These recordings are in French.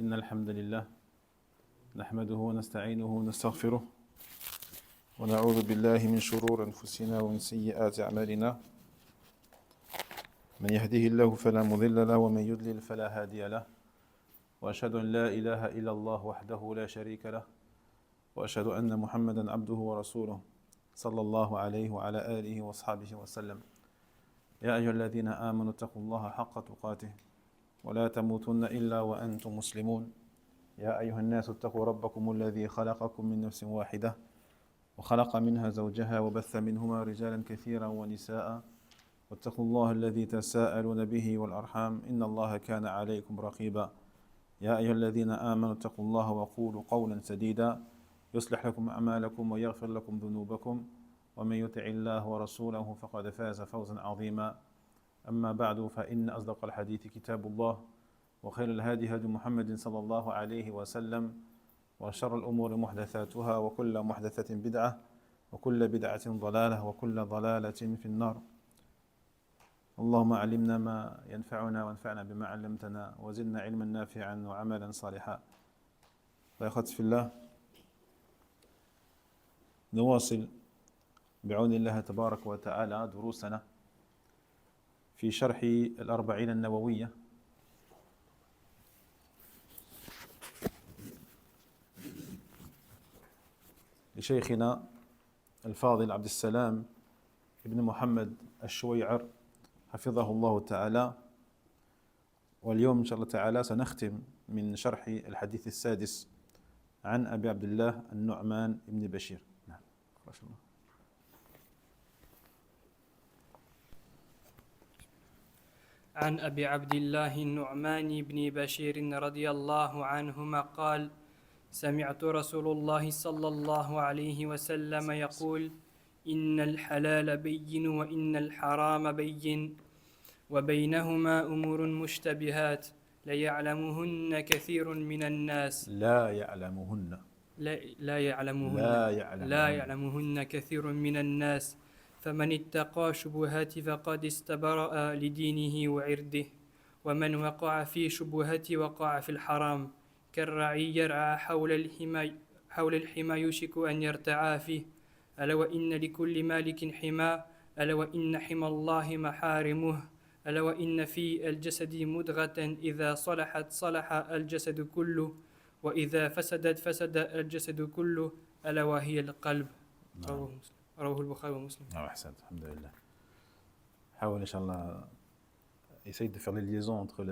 إن الحمد لله نحمده ونستعينه ونستغفره ونعوذ بالله من شرور أنفسنا ومن سيئات أعمالنا من يهده الله فلا مضل له ومن يضلل فلا هادي له وأشهد أن لا إله إلا الله وحده لا شريك له وأشهد أن محمدا عبده ورسوله صلى الله عليه وعلى آله وأصحابه وسلم يا أيها الذين آمنوا اتقوا الله حق تقاته ولا تموتن إلا وأنتم مسلمون يا أيها الناس اتقوا ربكم الذي خلقكم من نفس واحدة وخلق منها زوجها وبث منهما رجالا كثيرا ونساء واتقوا الله الذي تساءلون به والأرحام إن الله كان عليكم رقيبا يا أيها الذين آمنوا اتقوا الله وقولوا قولا سديدا يصلح لكم أعمالكم ويغفر لكم ذنوبكم ومن يطع الله ورسوله فقد فاز فوزا عظيما أما بعد فإن أصدق الحديث كتاب الله وخير الهادي هدي محمد صلى الله عليه وسلم وشر الأمور محدثاتها وكل محدثة بدعة وكل بدعة ضلالة وكل ضلالة في النار اللهم علمنا ما ينفعنا وانفعنا بما علمتنا وزدنا علما نافعا وعملا صالحا. يا أخوتي في الله، نواصل بعون الله تبارك وتعالى دروسنا في شرح الأربعين النووية لشيخنا الفاضل عبد السلام ابن محمد الشويعر حفظه الله تعالى. واليوم إن شاء الله تعالى سنختم من شرح الحديث السادس عن أبي عبد الله النعمان بن بشير. نعم ما شاء الله. عن أبي عبد الله النعمان بن بشير رضي الله عنهما قال: سمعت رسول الله صلى الله عليه وسلم يقول: إن الحلال بين وإن الحرام بين وبينهما أمور مشتبهات لا يعلمهن كثير من الناس لا يعلمهن كثير من الناس فمن اتقى شبهات فقد استبرأ لدينه وعرضه ومن وقع في شبهات وقع في الحرام كالرعي يرعى حول الحمى يوشك أن يرتعى فيه ألا وإن لكل مالك حمى ألا وإن حمى الله محارمه ألا وإن في الجسد مضغة إذا صلحت صلح الجسد كله وإذا فسدت فسد الجسد كله ألا وهي القلب. رواه البخاري ومسلم. أحسنت، الحمد لله. حاول إن شاء الله essaye de faire les liaisons entre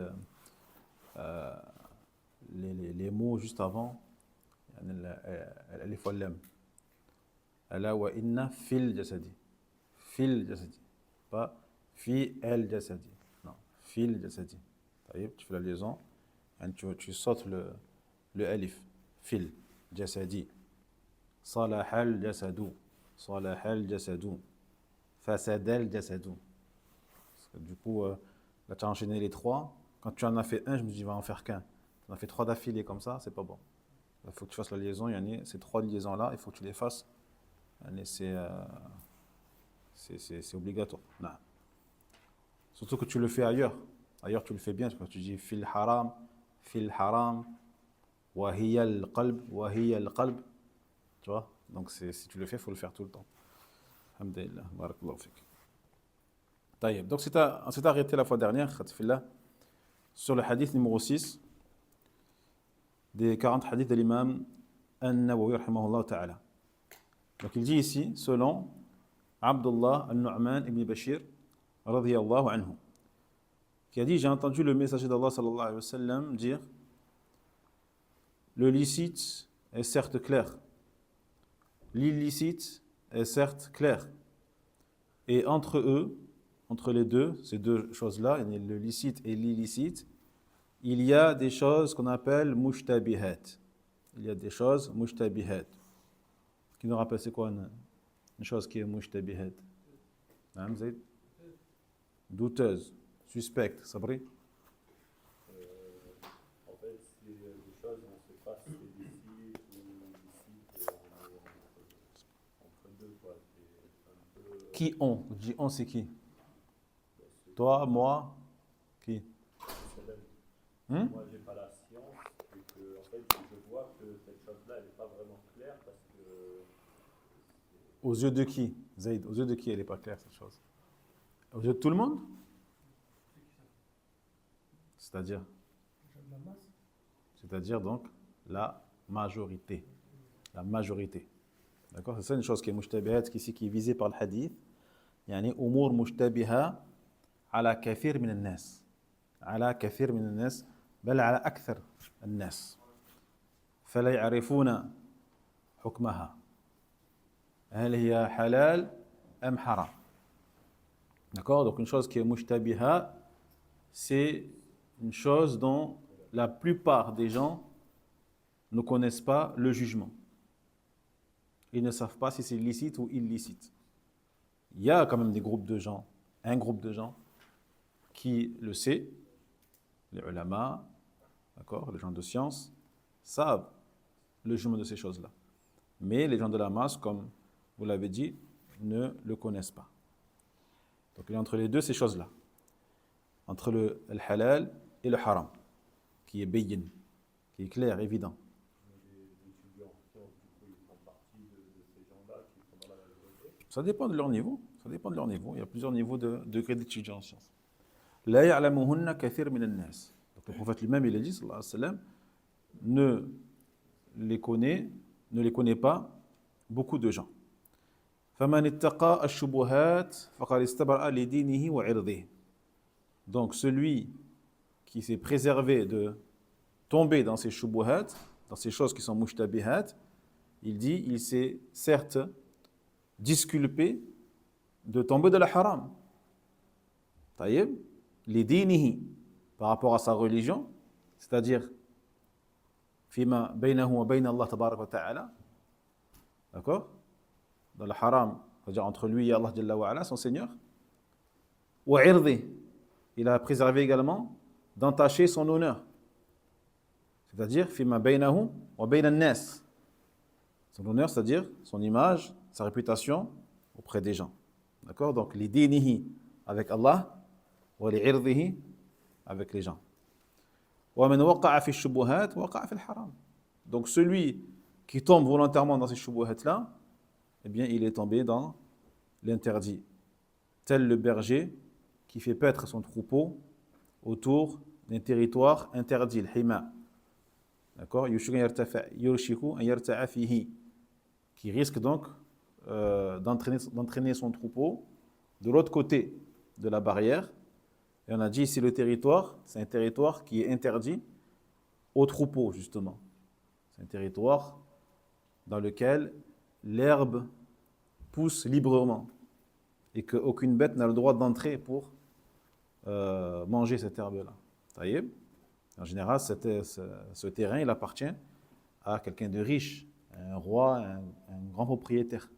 les mots juste avant الألف واللام. ألا وإن في الجسد pas في الجسد, non, في الجسد. طيب, tu fais la liaison et tu sautes le alif. في الجسد صلح الجسد فسد الجسد. Du coup, là tu as enchaîné les trois. Quand tu en as fait un, je me dis, va en faire qu'un. Tu en as fait trois d'affilée comme ça, c'est pas bon. Il faut que tu fasses la liaison. Ces trois liaisons-là, il faut que tu les fasses. C'est obligatoire. Non. Surtout que tu le fais ailleurs. Ailleurs, tu le fais bien. Quand tu dis fil haram, wa hiya al-qalb. Tu vois? Donc, si tu le fais, il faut le faire tout le temps. Alhamdulillah. Barakallahu fik. طيب, donc on s'est arrêté la fois dernière sur le hadith numéro 6 des 40 hadiths de l'imam An-Nawawi rahimahullah ta'ala. Donc il dit ici, selon Abdullah al-Nu'man ibn Bashir radiyallahu anhu, qui a dit: j'ai entendu le messager d'Allah sallallahu alayhi wa sallam dire: le licite est certes clair, l'illicite est certes clair, et entre eux, entre les deux, ces deux choses-là, le licite et l'illicite, il y a des choses qu'on appelle mushtabihat. Il y a des choses mushtabihat. Qui nous rappelle c'est quoi une chose qui est mushtabihat? Douteuse, suspecte, Sabri? En fait, c'est des choses où on ne sait pas si c'est licite ou illicite, entre deux, quoi. C'est un peu... Qui on? Je dis on, c'est qui? Toi, moi, qui? Moi, j'ai pas la science, et que cette chose-là, elle n'est pas vraiment claire parce que Aux yeux de qui, Zaïd? Aux yeux de qui elle n'est pas claire cette chose? Aux yeux de tout le monde? C'est-à-dire? C'est-à-dire donc la majorité. La majorité. D'accord? C'est ça une chose qui est mushtabihat, qui est visée par le hadith. يعني أمور مشتبهة على كثير من الناس. على كثير من الناس بل على أكثر الناس. فلا يعرفون حكمها. هل هي حلال أم حرام? D'accord? Donc une chose qui est mushtabiha, c'est une chose dont la plupart des gens ne connaissent pas le jugement. Ils ne savent pas si c'est licite ou illicite. Il y a quand même des groupes de gens, un groupe de gens qui le sait, les ulama, d'accord, les gens de science, savent le jugement de ces choses-là. Mais les gens de la masse, comme vous l'avez dit, ne le connaissent pas. Donc il y a entre les deux ces choses-là, entre le halal et le haram, qui est bayyin, qui est clair, évident. des étudiants en sciences, du coup, ils font partie de ces gens-là qui sont dans la majorité. Ça dépend de leur niveau. Ça dépend de leur niveau. Il y a plusieurs niveaux de degré d'étudiants en sciences. La ya'lamuhunna kathir min an-nas. Donc le prophète lui-même, il a dit, sallallahu alayhi wa sallam, ne les connaît pas beaucoup de gens. فَمَنِ اتَّقَى الشُّبُهَاتِ فَقَدِ اسْتَبْرَأَ لِدِينِهِ وَعِرْضِهِ. Donc celui qui s'est préservé de tomber dans ces shubuhat, dans ces choses qui sont mushtabihat, il dit, il s'est certes disculpé de tomber de la haram. Taïeb, lidinihi, par rapport à sa religion, c'est-à-dire fima baynahu wa bayna Allah tabarak wa ta'ala, d'accord, dans le haram, c'est-à-dire entre lui et Allah Jalla wa ala, son Seigneur, wa irdi, il a préservé également d'entacher son honneur, c'est-à-dire fima baynahu wa bayna an-nas, son honneur, c'est-à-dire son image, sa réputation auprès des gens. D'accord? Donc, li dinihi avec Allah, wa li irdihi avec les gens. Wa man waqa'a fi shubuhat waqa'a fi al-haram. Donc, celui qui tombe volontairement dans ces shubuhat-là, eh bien, il est tombé dans l'interdit. Tel le berger qui fait paître son troupeau autour d'un territoire interdit, le hima. D'accord? Yushiku an yarta'a fihi. Qui risque donc d'entraîner son troupeau de l'autre côté de la barrière. Et on a dit ici le territoire, c'est un territoire qui est interdit aux troupeaux justement. C'est un territoire dans lequel l'herbe pousse librement et qu'aucune bête n'a le droit d'entrer pour manger cette herbe-là. Taïeb. En général, ce terrain, il appartient à quelqu'un de riche, un roi, un grand propriétaire.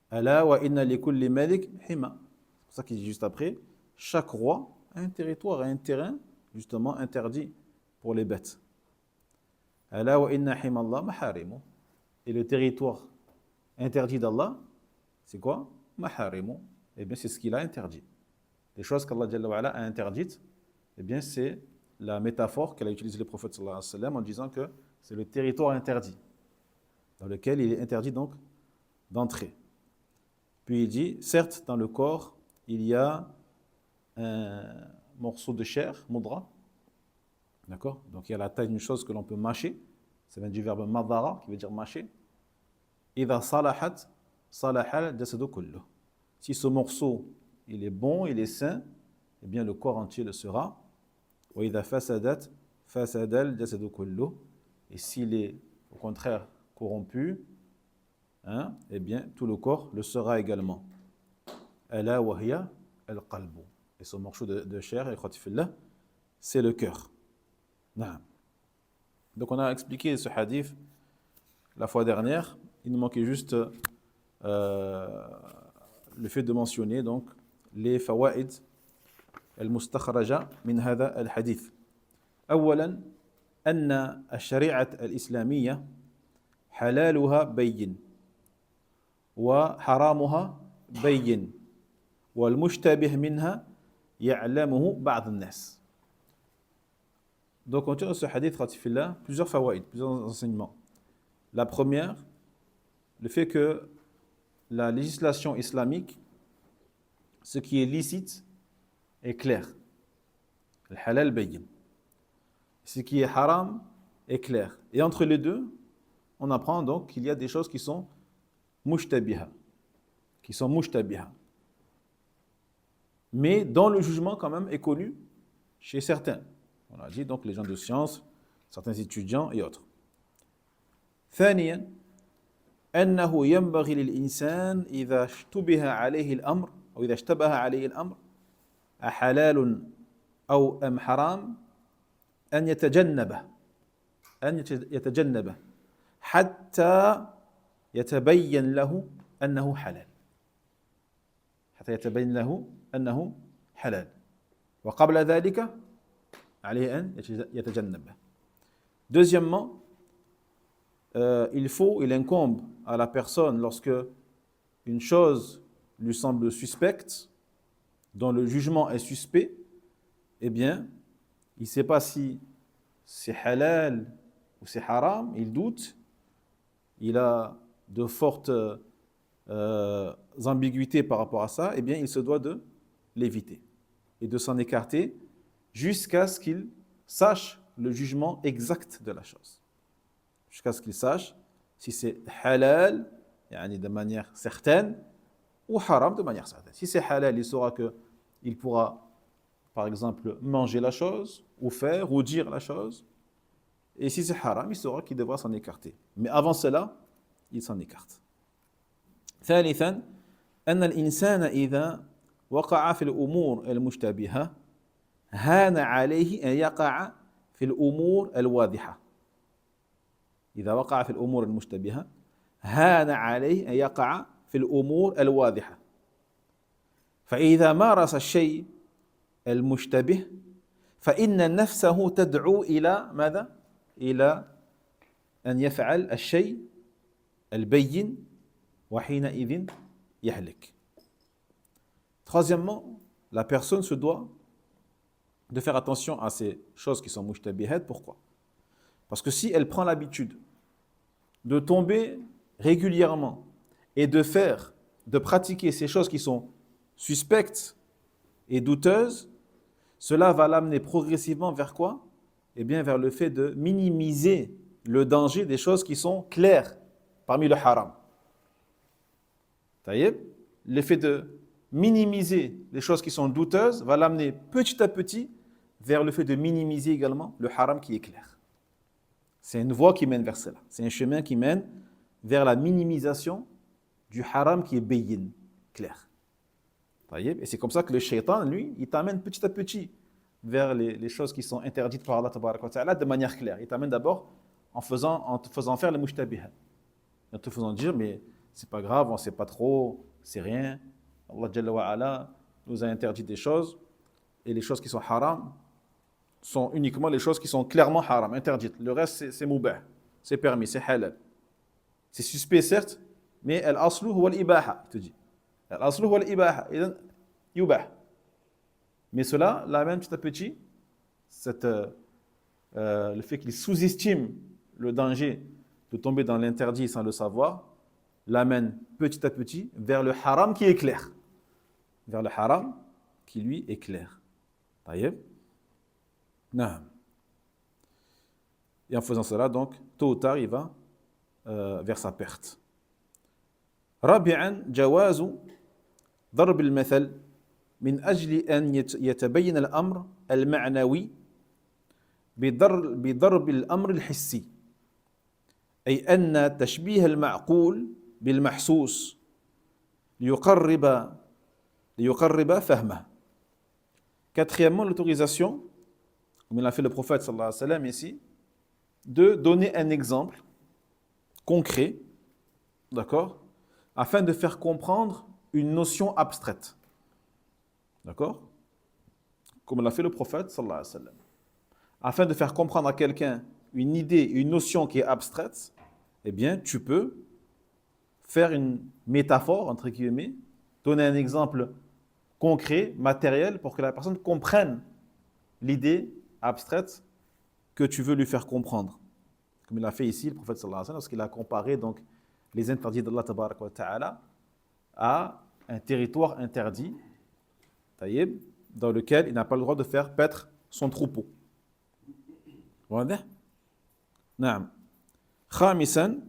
Ala wa inna li kulli malik hima. C'est pour ça qu'il dit juste après, chaque roi a un territoire, a un terrain justement interdit pour les bêtes. Ala wa inna hima Allah maharimu. Et le territoire interdit d'Allah, c'est quoi? Maharimu. Eh bien, c'est ce qu'il a interdit. Les choses qu'Allah Jalla wa ala a interdites, eh bien, c'est la métaphore qu'elle a utilisée le prophète sallallahu alayhi wa sallam en disant que c'est le territoire interdit, dans lequel il est interdit donc d'entrer. Puis il dit, certes, dans le corps, il y a un morceau de chair, mudra, d'accord? Donc il y a la taille d'une chose que l'on peut mâcher, ça vient du verbe madara, qui veut dire mâcher. إذا صلحت صلح الجسد كله. Si ce morceau, il est bon, il est sain, eh bien le corps entier le sera. وإذا فسدت فسد الجسد كله. Et s'il est au contraire corrompu, hein, eh bien tout le corps le sera également. ألا وهي القلب. Et ce morceau de chair, c'est le cœur. Non. Donc on a expliqué ce hadith la fois dernière. Il nous manquait juste le fait de mentionner donc les fawaid المستخرجة من هذا الحديث. أولاً أن الشريعة الإسلامية حلالها بين وحرامها بين والمشتبه منها يعلمه بعض الناس. Donc, on tire de ce hadith, Ratifillah, plusieurs fawaïd, plusieurs enseignements. La première, le fait que la législation islamique, ce qui est licite, est clair. Le halal bayyin. Ce qui est haram est clair. Et entre les deux, on apprend donc qu'il y a des choses qui sont mushtabiha. Mais dont le jugement quand même est connu chez certains. On a dit donc les gens de science, certains étudiants et autres. ثانيا أنه ينبغي للإنسان إذا اشتبه عليه الأمر أو إذا اشتبه عليه الأمر أحلال أو أم حرام أن يتجنبه حتى يتبين له أنه حلال وقبل ذلك عليه أن يتجنبه. Deuxièmement, il incombe à la personne lorsque une chose lui semble suspecte, dont le jugement est suspect, eh bien, il ne sait pas si c'est halal ou c'est haram, il doute, il a de fortes ambiguïtés par rapport à ça, eh bien, il se doit de l'éviter et de s'en écarter jusqu'à ce qu'il sache le jugement exact de la chose. Jusqu'à ce qu'il sache si c'est halal, de manière certaine, ou haram de manière certaine. Si c'est halal, il saura qu'il pourra, par exemple, manger la chose, ou faire, ou dire la chose. Et si c'est haram, il saura qu'il devra s'en écarter. Mais avant cela, il s'en écarte. ثالثا أن الإنسان إذا وقع في الأمور المشتبهة هان عليه أن يقع في الأمور الواضحة. إذا وقع في الأمور المشتبهة هان عليه أن يقع في الأمور الواضحة. فإذا مارس الشيء المشتبه فإن نفسه تدعو إلى ماذا؟ إلى أن يفعل الشيء البين وحينئذ يهلك. Troisièmement, la personne se doit de faire attention à ces choses qui sont mushtabihat. Pourquoi? Parce que si elle prend l'habitude de tomber régulièrement et de pratiquer ces choses qui sont suspectes et douteuses, cela va l'amener progressivement vers quoi? Eh bien, vers le fait de minimiser le danger des choses qui sont claires parmi le haram. Taïeb, le fait de minimiser les choses qui sont douteuses va l'amener petit à petit vers le fait de minimiser également le haram qui est clair. C'est une voie qui mène vers cela. C'est un chemin qui mène vers la minimisation du haram qui est bayyin, clair. Taïeb, et c'est comme ça que le shaitan, lui, il t'amène petit à petit vers les choses qui sont interdites par Allah tabaraka wa ta'ala de manière claire. Il t'amène d'abord en te faisant faire les mushtabihat. En te faisant dire, mais c'est pas grave, on ne sait pas trop, c'est rien. Allah Jalla wa Ala nous a interdit des choses, et les choses qui sont haram sont uniquement les choses qui sont clairement haram, interdites. Le reste, c'est mubah, c'est permis, c'est halal. C'est suspect, certes, mais al-aslu huwa al-ibaha, il te dit. Al-aslu huwa al-ibaha, idan yubah. Mais cela l'amène petit à petit, le fait qu'il sous-estime le danger de tomber dans l'interdit sans le savoir, l'amène petit à petit vers le haram qui est clair. Vers le haram qui lui est clair. Taïeb. Naam. Et en faisant cela, donc, tôt ou tard, il va vers sa perte. رابعا جواز ضرب المثل من أجل أن يتبين الأمر المعنوي بضرب الأمر الحسي أي أن تشبيه المعقول بالمحسوس ليقرب فهمه. Quatrièmement, l'autorisation, comme il a fait le prophète sallallahu alayhi wa sallam ici, de donner un exemple concret, d'accord, afin de faire comprendre une notion abstraite. D'accord? Comme l'a fait le prophète sallallahu alayhi wa sallam. Afin de faire comprendre à quelqu'un une idée, une notion qui est abstraite, eh bien, tu peux faire une métaphore, entre guillemets, donner un exemple concret, matériel, pour que la personne comprenne l'idée abstraite que tu veux lui faire comprendre. Comme il a fait ici, le prophète sallallahu alayhi wa sallam, lorsqu'il a comparé donc, les interdits d'Allah tabaraka wa ta'ala à un territoire interdit, taïb, dans lequel il n'a pas le droit de faire paître son troupeau. واضح؟ نعم. خامسا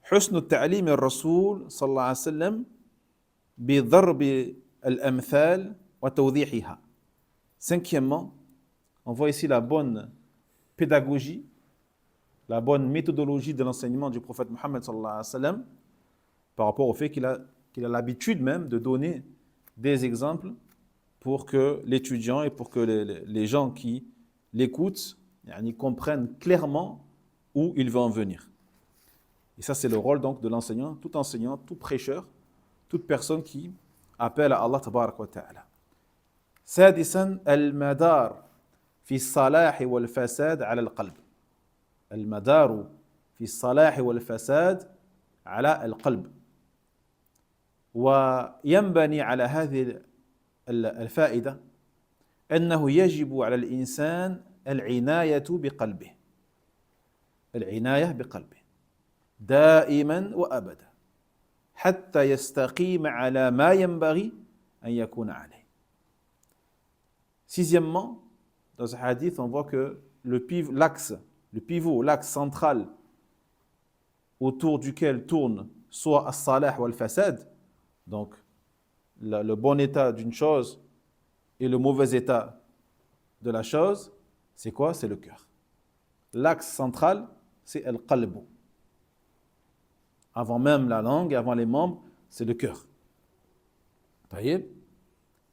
حسن التعليم الرسول صلى الله عليه وسلم بضرب الأمثال وتوضيحها. Cinquièmement, on voit ici la bonne pédagogie, la bonne méthodologie de l'enseignement du prophète Mohammed sallallahu alayhi wa sallam par rapport au fait qu'il a l'habitude même de donner des exemples pour que l'étudiant et pour que les gens qui l'écoutent comprennent clairement où il veut en venir. Et ça, c'est le rôle donc de l'enseignant, tout prêcheur, toute personne qui appelle à Allah tabarak wa ta'ala. سادسا المدار في الصلاح والفساد على القلب. المدار في الصلاح والفساد على القلب. وينبني على هذه الفائدة أنه يجب على الإنسان العناية بقلبه. العناية بقلبه دائما وأبدا حتى يستقيم على ما ينبغي أن يكون عليه. Sixièmement, dans ce hadith, on voit que l'axe central autour duquel tourne soit as-salah ou al-fasad, donc le bon état d'une chose et le mauvais état de la chose, c'est quoi? C'est le cœur. L'axe central, c'est al-qalb. Avant même la langue, avant les membres, c'est le cœur.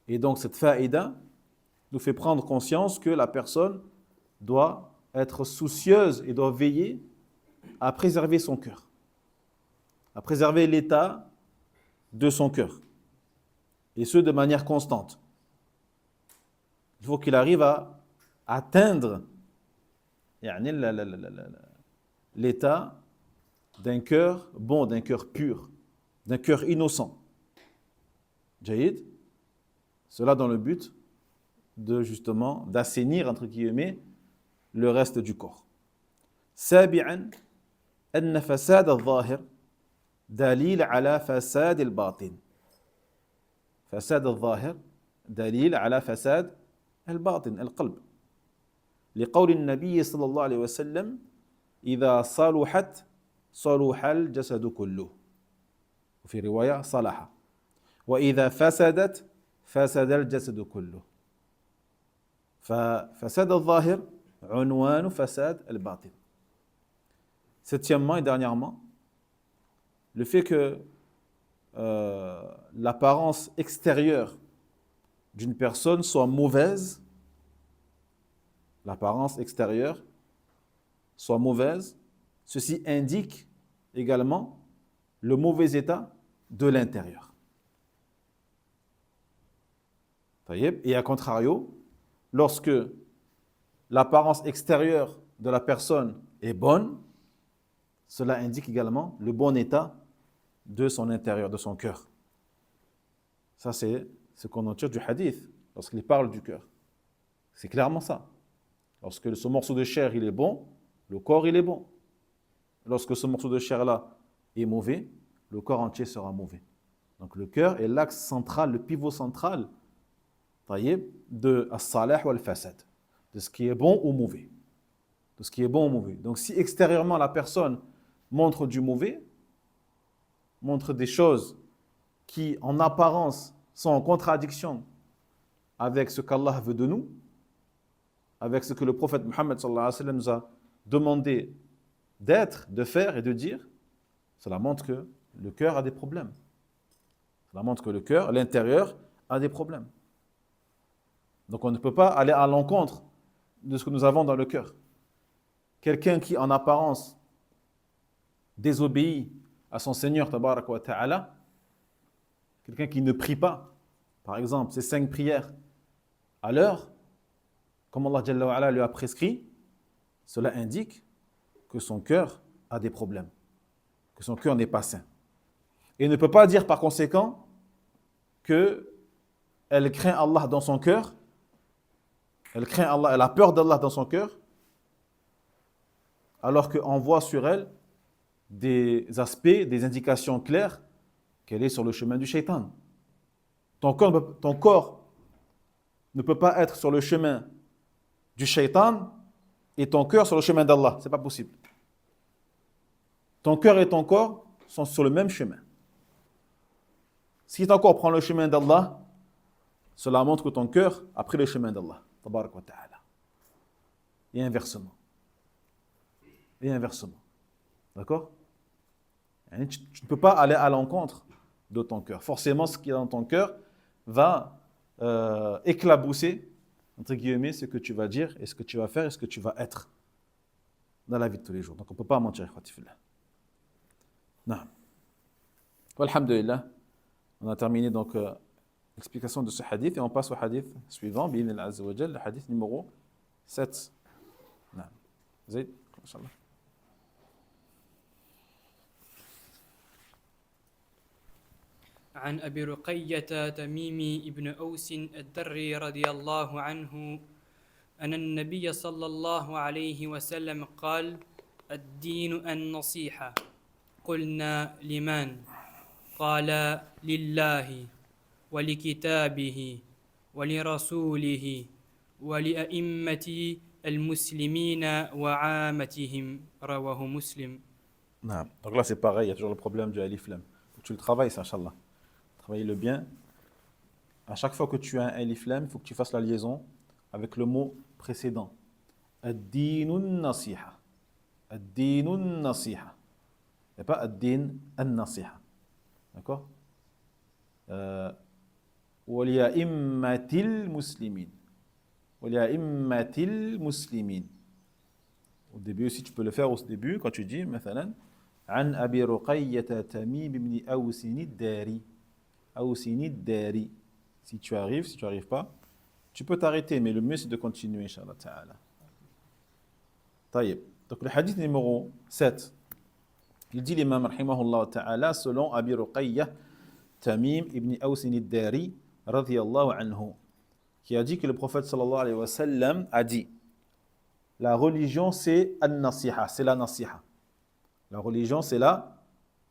Et donc cette faïda nous fait prendre conscience que la personne doit être soucieuse et doit veiller à préserver son cœur, à préserver l'état de son cœur, et ce de manière constante. Il faut qu'il arrive à atteindre l'état d'un cœur bon, d'un cœur pur, d'un cœur innocent. Jaïd, cela dans le but de justement d'assainir entre guillemets le reste du corps. سابعا أن فساد الظاهر دليل على فساد الباطن. فساد الظاهر دليل على فساد الباطن القلب. لقول النبي صلى الله عليه وسلم إذا صلحت صلح الجسد كله. وفي رواية صلح. وإذا فسدت فسد الجسد كله. ففساد الظاهر عنوان فساد الباطن. Septièmement et dernièrement, le fait que l'apparence extérieure d'une personne soit mauvaise, ceci indique également le mauvais état de l'intérieur. Et à contrario, lorsque l'apparence extérieure de la personne est bonne, cela indique également le bon état de son intérieur, de son cœur. Ça, c'est ce qu'on en tire du hadith, lorsqu'il parle du cœur. C'est clairement ça. Lorsque ce morceau de chair, il est bon, le corps, il est bon. Lorsque ce morceau de chair-là est mauvais, le corps entier sera mauvais. Donc le cœur est l'axe central, le pivot central de as-salah ou al-fasad, de ce qui est bon ou mauvais. De ce qui est bon ou mauvais. Donc si extérieurement la personne montre du mauvais, montre des choses qui en apparence sont en contradiction avec ce qu'Allah veut de nous, avec ce que le prophète Mohammed sallallahu alayhi wa sallam nous a demandé d'être, de faire et de dire, cela montre que le cœur a des problèmes. Cela montre que le cœur, l'intérieur, a des problèmes. Donc on ne peut pas aller à l'encontre de ce que nous avons dans le cœur. Quelqu'un qui en apparence désobéit à son Seigneur tabaraka wa ta'ala, quelqu'un qui ne prie pas, par exemple, ses 5 prières à l'heure, comme Allah Jalla wa Ala lui a prescrit, cela indique que son cœur a des problèmes, que son cœur n'est pas sain. Et ne peut pas dire par conséquent qu'elle craint Allah dans son cœur, elle craint Allah, elle a peur d'Allah dans son cœur, alors qu'on voit sur elle des aspects, des indications claires qu'elle est sur le chemin du shaitan. Ton corps ne peut pas être sur le chemin du shaitan et ton cœur sur le chemin d'Allah. Ce n'est pas possible. Ton cœur et ton corps sont sur le même chemin. Si ton corps prend le chemin d'Allah, cela montre que ton cœur a pris le chemin d'Allah. Tabarak wa ta'ala. Et inversement. Et inversement. D'accord? Tu ne peux pas aller à l'encontre de ton cœur. Forcément, ce qui est dans ton cœur va éclabousser, entre guillemets, ce que tu vas dire et ce que tu vas faire et ce que tu vas être dans la vie de tous les jours. Donc, on ne peut pas mentir. Non. Alhamdulillah. On a terminé donc l'explication de ce hadith et on passe au hadith suivant, bi'idhnillah azza wa jalla, le hadith numéro 7. Non. Zayd, Inch'Allah. عن أبي رقية تميم ابن أوس الدري رضي الله عنه أن النبي صلى الله عليه وسلم قال الدين النصيحة قلنا لمن قال لله ولكتابه ولرسوله ولأئمة المسلمين وعامتهم رواه مسلم. Non. Donc là c'est pareil, il y a toujours le problème du alif lam. Faut que tu le travailles ça, Inch'Allah. Travaille-le bien. À chaque fois que tu as un alif lam, il faut que tu fasses la liaison avec le mot précédent. Ad-dinun nasiha. Ad-dinun nasiha. Il n'y a pas ad-din an-nasiha. D'accord? Walia'immatil muslimin. Walia'immatil muslimin. Au début aussi, tu peux le faire au début quand tu dis, مثلا, عن أبي رقية تميم بن أوس الداري. Awsini Dari. Si tu arrives, si tu n'arrives pas, tu peux t'arrêter, mais le mieux c'est de continuer, Inch'Allah Ta'ala. Taïb. Donc le hadith numéro 7, il dit l'imam rahimahullah Ta'ala, selon Abi Ruqayya Tamim ibn Awsini Dari, radiyallahu anhu, qui a dit que le prophète sallallahu alayhi wa sallam a dit, la religion c'est an-nasiha, c'est la nasiha. La religion c'est la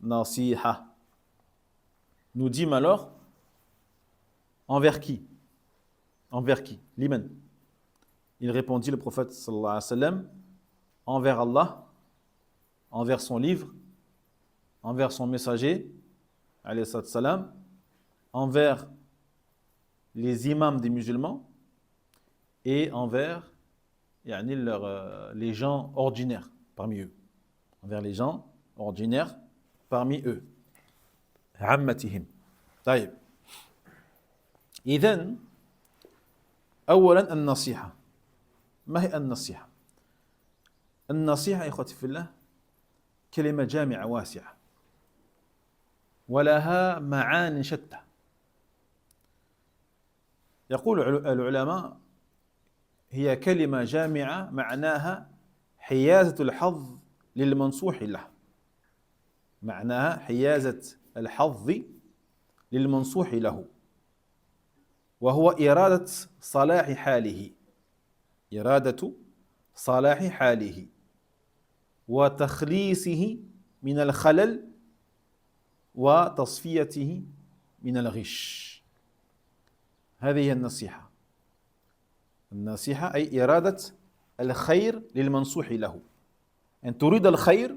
nasiha. Nous dîmes alors, envers qui? Envers qui? Liman. Il répondit, le prophète sallallahu alayhi wa sallam, envers Allah, envers son livre, envers son messager, alayhi salam, envers les imams des musulmans et envers les gens ordinaires parmi eux. Envers les gens ordinaires parmi eux. عمتهم. طيب. إذن أولا النصيحة. ما هي النصيحة؟ النصيحة يا إخوتي في الله كلمة جامعة واسعة ولها معان شتى. يقول العلماء هي كلمة جامعة معناها حيازة الحظ للمنصوح له. معناها حيازة الحظ للمنصوح له وهو إرادة صلاح حاله. إرادة صلاح حاله وتخليصه من الخلل وتصفيته من الغش. هذه هي النصيحة. النصيحة أي إرادة الخير للمنصوح له. أن تريد الخير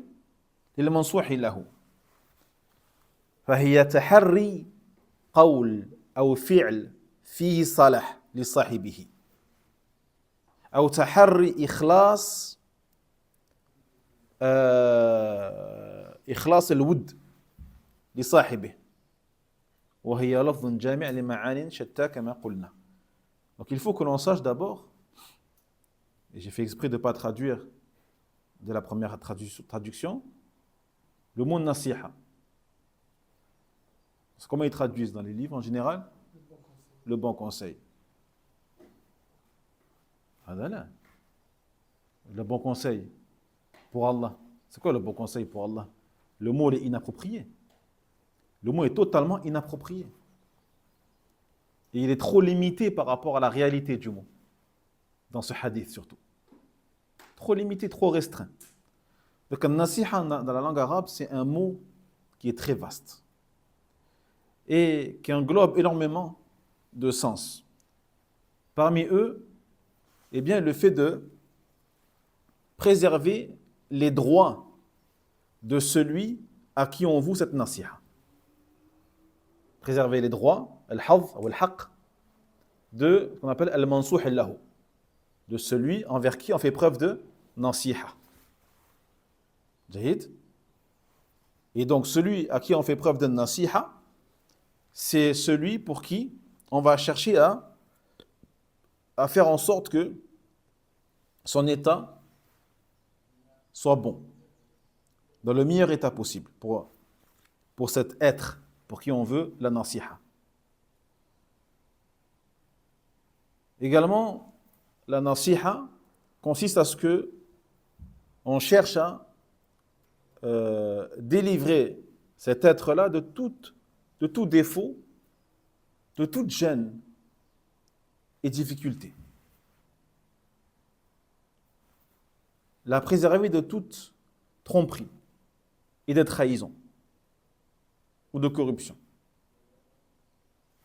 للمنصوح له. فهي تحري قول أو فعل فيه صلاح لصاحبه أو تحري إخلاص الود لصاحبه وهي لفظ جامع لمعان شتى كما قلنا. Donc il faut que l'on sache d'abord, et j'ai fait exprès de ne pas traduire de la première traduction, le mot nasiha. Comment ils traduisent dans les livres en général? Le bon conseil. Le bon conseil pour Allah. C'est quoi le bon conseil pour Allah? Le mot est inapproprié. Le mot est totalement inapproprié. Et il est trop limité par rapport à la réalité du mot. Dans ce hadith surtout. Trop limité, trop restreint. Donc, nasiha dans la langue arabe, c'est un mot qui est très vaste et qui englobe énormément de sens. Parmi eux, eh bien, le fait de préserver les droits de celui à qui on voue cette nasiha. Préserver les droits, al-hadh ou al-haq, de ce qu'on appelle al-mansouh lahu, de celui envers qui on fait preuve de nasiha. Jahid. Et donc, celui à qui on fait preuve de nasiha, c'est celui pour qui on va chercher à faire en sorte que son état soit bon, dans le meilleur état possible pour cet être pour qui on veut la nasiha. Également, la nasiha consiste à ce que on cherche à délivrer cet être-là de tout défaut, de toute gêne et difficulté. La préserver de toute tromperie et de trahison ou de corruption.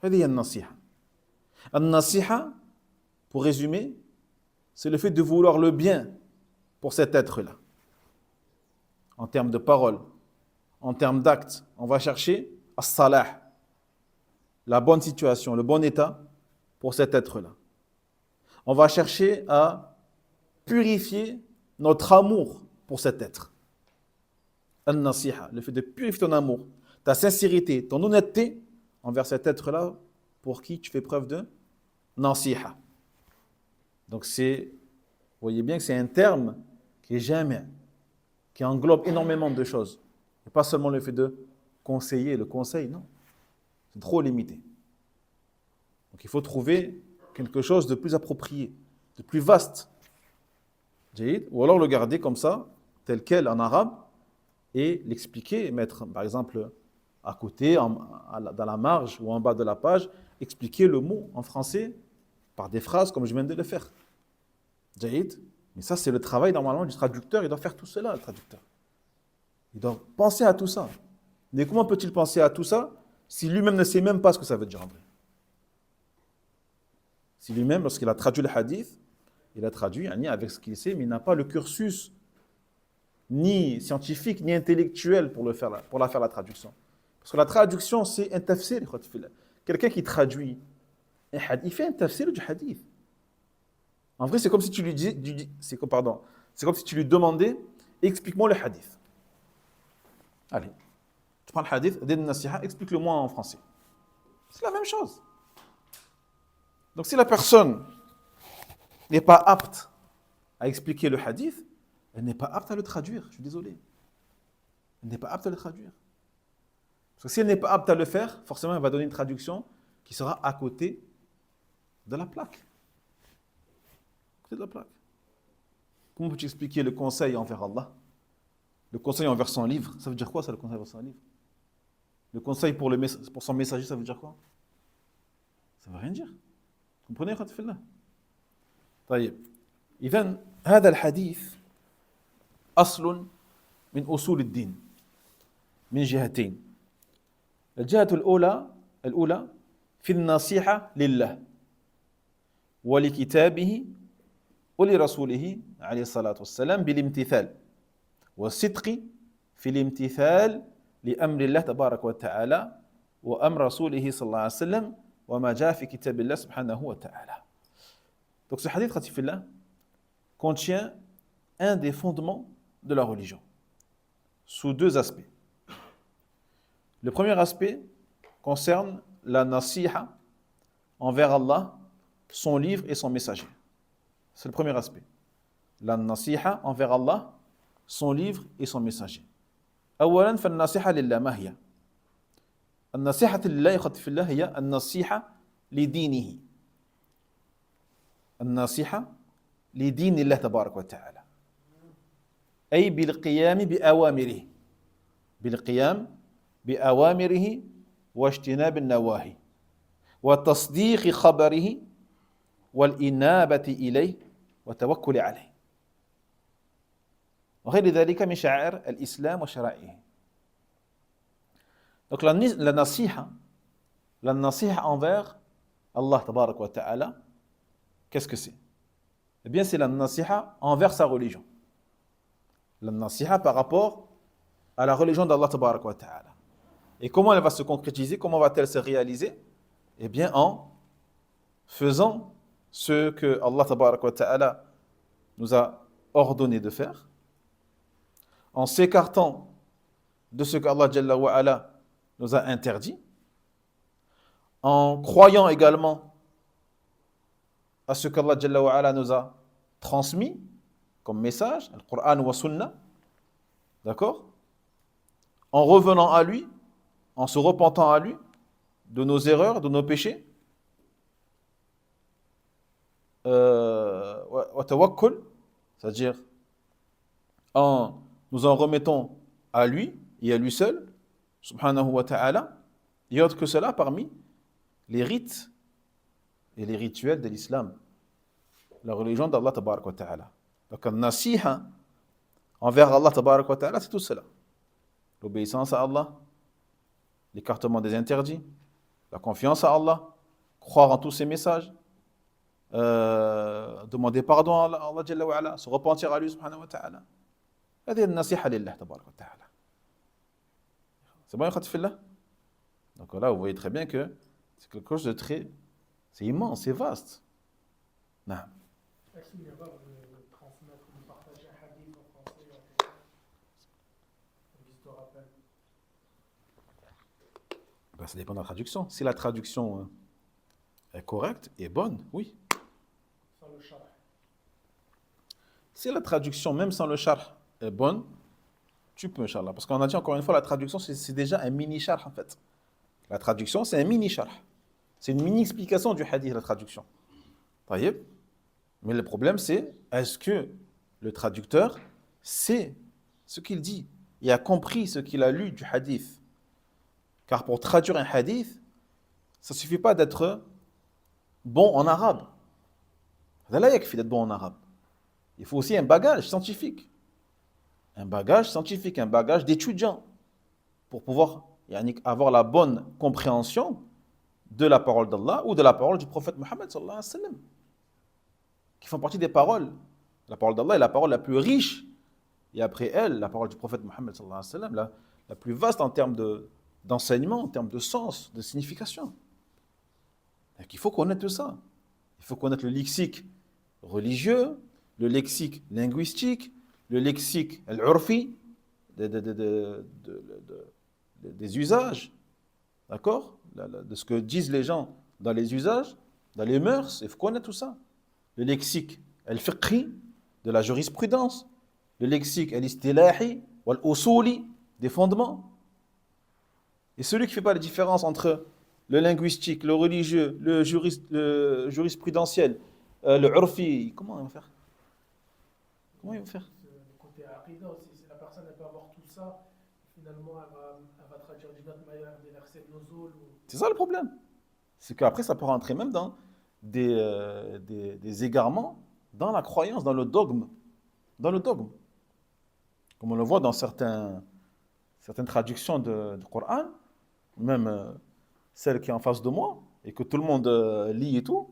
هذه النصيحة. النصيحة, pour résumer, c'est le fait de vouloir le bien pour cet être-là. En termes de paroles, en termes d'actes, on va chercher as-salah, la bonne situation, le bon état pour cet être-là. On va chercher à purifier notre amour pour cet être. Al-nasiha, le fait de purifier ton amour, ta sincérité, ton honnêteté envers cet être-là pour qui tu fais preuve de nasiha. Donc vous voyez bien que c'est un terme qui est jamais, qui englobe énormément de choses. Et pas seulement le fait de conseiller, le conseil, non. C'est trop limité. Donc il faut trouver quelque chose de plus approprié, de plus vaste. Ou alors le garder comme ça, tel quel en arabe, et l'expliquer, mettre par exemple à côté, dans la marge ou en bas de la page, expliquer le mot en français par des phrases comme je viens de le faire. Mais ça, c'est le travail normalement du traducteur, il doit faire tout cela, le traducteur. Il doit penser à tout ça. Mais comment peut-il penser à tout ça si lui-même ne sait même pas ce que ça veut dire en vrai? Si lui-même, lorsqu'il a traduit le hadith, il a traduit avec ce qu'il sait, mais il n'a pas le cursus ni scientifique, ni intellectuel pour la faire la traduction. Parce que la traduction, c'est un tafsir. Quelqu'un qui traduit un hadith, il fait un tafsir du hadith. En vrai, c'est comme si tu lui dis, c'est comme si tu lui demandais, explique-moi le hadith. Allez, tu prends le hadith, explique-le-moi en français. C'est la même chose. Donc si la personne n'est pas apte à expliquer le hadith, elle n'est pas apte à le traduire, je suis désolé. Elle n'est pas apte à le traduire. Parce que si elle n'est pas apte à le faire, forcément elle va donner une traduction qui sera à côté de la plaque. À côté de la plaque. Comment peux-tu expliquer le conseil envers Allah? Le conseil envers son livre, ça veut dire quoi ça, le conseil envers son livre? Le conseil pour son messager, ça veut dire quoi? Ça ne veut rien dire. Vous comprenez, Khatif Allah? طيب. إذن هذا الحديث أصل من أصول الدين من جهتين. الجهة الأولى في النصيحة لله ولكتابه ولرسوله عليه الصلاة والسلام بالامتثال والصدق في الامتثال لأمر الله تبارك وتعالى وأمر رسوله صلى الله عليه وسلم وما جاء في كتاب الله سبحانه وتعالى. Donc ce hadith Khatifillah contient un des fondements de la religion, sous deux aspects. Le premier aspect concerne la nasiha envers Allah, son livre et son messager. C'est le premier aspect. La nasiha envers Allah, son livre et son messager. أولاً فالنصيحة لله ما هي؟ النصيحة لله يخاطب في الله هي النصيحة لدينه. النصيحة لدين الله تبارك وتعالى. أي بالقيام بأوامره. بالقيام بأوامره واجتناب النواهي. وتصديق خبره والإنابة إليه والتوكل عليه. غير ذلك من شعائر الإسلام وشرائعه. Donc la nasiha envers Allah tabarak wa ta'ala, qu'est-ce que c'est? Eh bien, c'est la nasiha envers sa religion. La nasiha par rapport à la religion d'Allah tabarak wa ta'ala. Et comment elle va se concrétiser? Comment va-t-elle se réaliser? Eh bien, en faisant ce que Allah tabarak wa ta'ala nous a ordonné de faire, en s'écartant de ce qu'Allah Jalla wa ala nous a interdit, en croyant également à ce qu'Allah Jalla wa ala nous a transmis comme message, le Coran ou la Sunna, d'accord? En revenant à lui, en se repentant à lui de nos erreurs, de nos péchés, wa tawakkul, c'est-à-dire en nous en remettons à lui et à lui seul, subhanahu wa ta'ala, et autre que cela parmi les rites et les rituels de l'islam, la religion d'Allah tabarak wa ta'ala. Donc, un nasiha envers Allah tabarak wa ta'ala, c'est tout cela. L'obéissance à Allah, l'écartement des interdits, la confiance à Allah, croire en tous ses messages, demander pardon à Allah Jalla wa ala, se repentir à lui subhanahu wa ta'ala. هذه النصيحة لله تبارك وتعالى. C'est bon, Khatif Fillah? Donc là, vous voyez très bien que c'est quelque chose de très... C'est immense, c'est vaste. Non. Est-ce qu'il y a pas de transmettre, de partager un hadith en français à quelqu'un? Qui te rappelle? Ben, ça dépend de la traduction. Si la traduction est correcte et bonne, oui. Sans le charh. Si la traduction, même sans le charh, est bonne, tu peux, Inch'Allah. Parce qu'on a dit encore une fois, la traduction, c'est déjà un mini-charh en fait. La traduction, c'est un mini-charh. C'est une mini-explication du hadith, la traduction. Taïeb. Mais le problème, c'est est-ce que le traducteur sait ce qu'il dit et a compris ce qu'il a lu du hadith? Car pour traduire un hadith, ça ne suffit pas d'être bon en arabe. Là, il suffit d'être bon en arabe. Il faut aussi un bagage scientifique. Un bagage scientifique, un bagage d'étudiant pour pouvoir avoir la bonne compréhension de la parole d'Allah ou de la parole du prophète Mohammed sallallahu alayhi wa sallam, qui font partie des paroles. La parole d'Allah est la parole la plus riche, et après elle, la parole du prophète Mohammed sallallahu alayhi wa sallam, la plus vaste en termes d'enseignement, en termes de sens, de signification. Donc il faut connaître tout ça. Il faut connaître le lexique religieux, le lexique linguistique, le lexique al-urfi, des usages, d'accord? De ce que disent les gens dans les usages, dans les mœurs, il faut connaître tout ça. Le lexique al-fiqhi, de la jurisprudence, le lexique al-istilahi, wal-usuli, des fondements. Et celui qui ne fait pas la différence entre le linguistique, le religieux, le jurisprudentiel, le urfi, comment ils vont faire? Comment ils vont faire? Le côté aqida aussi, si la personne ne peut avoir tout ça, finalement elle va traduire d'une autre manière des versets de Nuzul. C'est ça le problème. C'est qu'après ça peut rentrer même dans des égarements dans la croyance, dans le dogme. Dans le dogme. Comme on le voit dans certaines traductions du Coran, même celle qui est en face de moi, et que tout le monde lit et tout.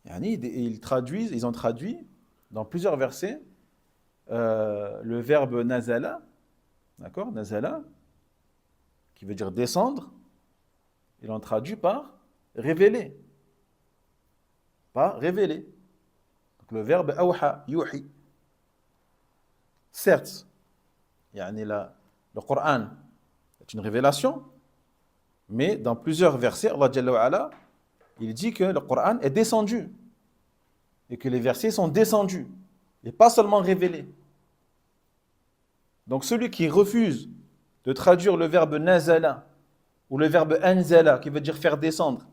Ils ont traduit dans plusieurs versets le verbe nazala, d'accord, nazala, qui veut dire descendre, ils l'ont traduit par révéler. Par révéler. Donc le verbe awha, yuhi. Certes, le Coran est une révélation, mais dans plusieurs versets, Allah Jalla wa ala, il dit que le Coran est descendu et que les versets sont descendus et pas seulement révélés. Donc celui qui refuse de traduire le verbe nazala ou le verbe anzala, qui veut dire faire descendre,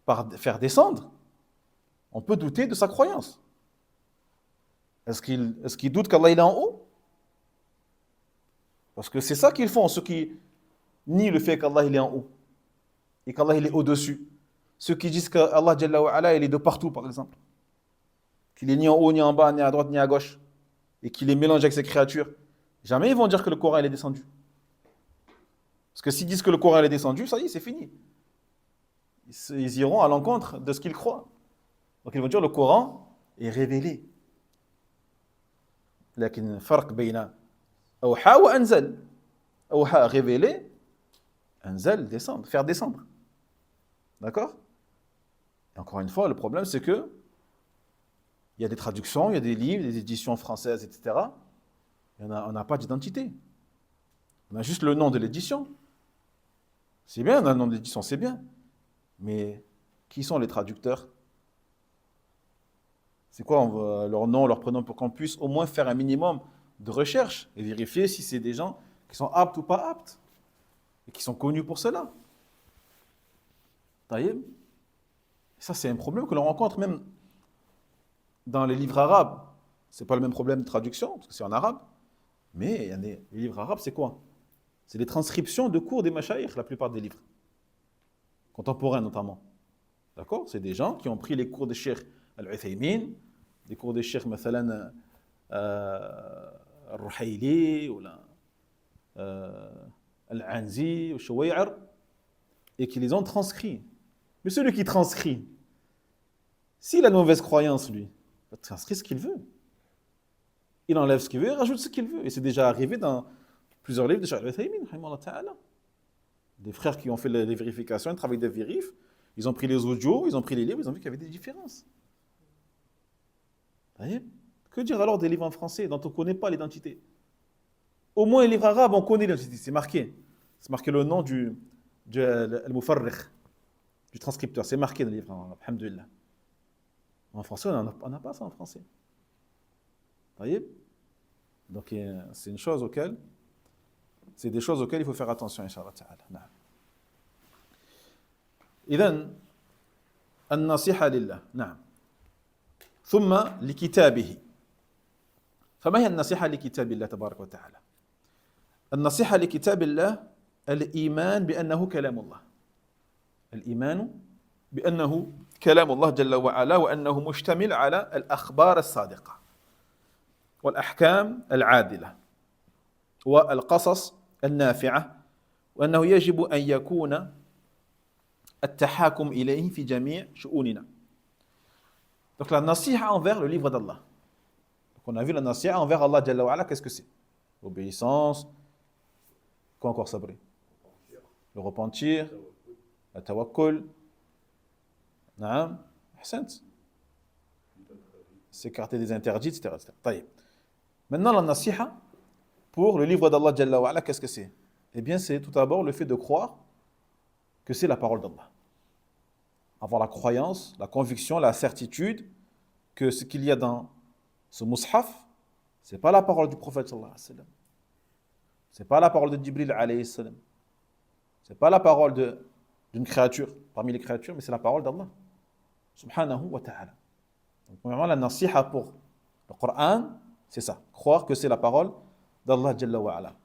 par faire descendre, on peut douter de sa croyance. Est-ce qu'il doute qu'Allah il est en haut? Parce que c'est ça qu'ils font, ceux qui nient le fait qu'Allah il est en haut et qu'Allah il est au-dessus. Ceux qui disent qu'Allah Jalla wa ala, il est de partout, par exemple. Qu'il est ni en haut, ni en bas, ni à droite, ni à gauche. et qui les mélange avec ces créatures, jamais ils vont dire que le Coran il est descendu. Parce que s'ils disent que le Coran il est descendu, ça y est, c'est fini. Ils iront à l'encontre de ce qu'ils croient. Donc ils vont dire le Coran est révélé. لكن فرق بين أوحى وأنزل. أوحى révélé, أنزل descendre, faire descendre. D'accord? Et encore une fois, le problème c'est que il y a des traductions, il y a des livres, des éditions françaises, etc. On n'a pas d'identité. On a juste le nom de l'édition. C'est bien, on a le nom de l'édition, c'est bien. Mais qui sont les traducteurs? C'est quoi leur nom, leur prénom, pour qu'on puisse au moins faire un minimum de recherche et vérifier si c'est des gens qui sont aptes ou pas aptes et qui sont connus pour cela. Taïeb. Ça, c'est un problème que l'on rencontre même dans les livres arabes. Ce n'est pas le même problème de traduction, parce que c'est en arabe. Mais il y a les livres arabes, c'est quoi? C'est les transcriptions de cours des mashaïkh, la plupart des livres. Contemporains notamment. D'accord? C'est des gens qui ont pris les cours de Cheikh Al-Uthaymin, des cours de Cheikh Mathalan Al-Ruhayli, ou Al-Anzi, ou Shaway'ar, et qui les ont transcrits. Mais celui qui transcrit, s'il a une mauvaise croyance, lui, il va transcrire ce qu'il veut. Il enlève ce qu'il veut, il rajoute ce qu'il veut. Et c'est déjà arrivé dans plusieurs livres de Cheikh Al-Uthaymin, des frères qui ont fait les vérifications, ils travaillent des vérifs, ils ont pris les audios, ils ont pris les livres, ils ont vu qu'il y avait des différences. Vous voyez? Que dire alors des livres en français dont on ne connaît pas l'identité? Au moins les livres arabes, on connaît l'identité, c'est marqué. C'est marqué le nom du al-mufarrikh, du transcripteur, c'est marqué dans le livre arabe, alhamdoulilah. En français, on n'a pas ça en français. Vous voyez? Donc c'est des choses auxquelles il faut faire attention, Inch'Allah ta'ala. إذن النصيحة لله نعم ثم لكتابه فما هي النصيحة لكتاب الله تبارك وتعالى النصيحة لكتاب الله الإيمان بأنه كلام الله الإيمان بأنه كلام الله جل وعلا وأنه مشتمل على الأخبار الصادقة والأحكام العادلة والقصص النافعة وأنه يجب أن يكون التحاكم إليه في جميع شؤوننا. Donc la nasiha envers le livre d'Allah. Donc on a vu la nasiha envers Allah Jalla wa Ala, qu'est-ce que c'est? L'obéissance, quoi encore sabrer? Le repentir, le tawakkul, naam, ahsant, s'écarter des interdits, etc. etc. Maintenant la nasiha pour le livre d'Allah Jalla wa Ala, qu'est-ce que c'est? Eh bien c'est tout d'abord le fait de croire que c'est la parole d'Allah. Avoir la croyance, la conviction, la certitude que ce qu'il y a dans ce mushaf, ce n'est pas la parole du prophète sallallahu alayhi wa sallam. Ce n'est pas la parole de Jibril alayhi salam. Ce n'est pas la parole d'une créature, parmi les créatures, mais c'est la parole d'Allah. Subhanahu wa ta'ala. Donc, premièrement, la nasiha pour le Coran, c'est ça. Croire que c'est la parole d'Allah Jalla wa Ala.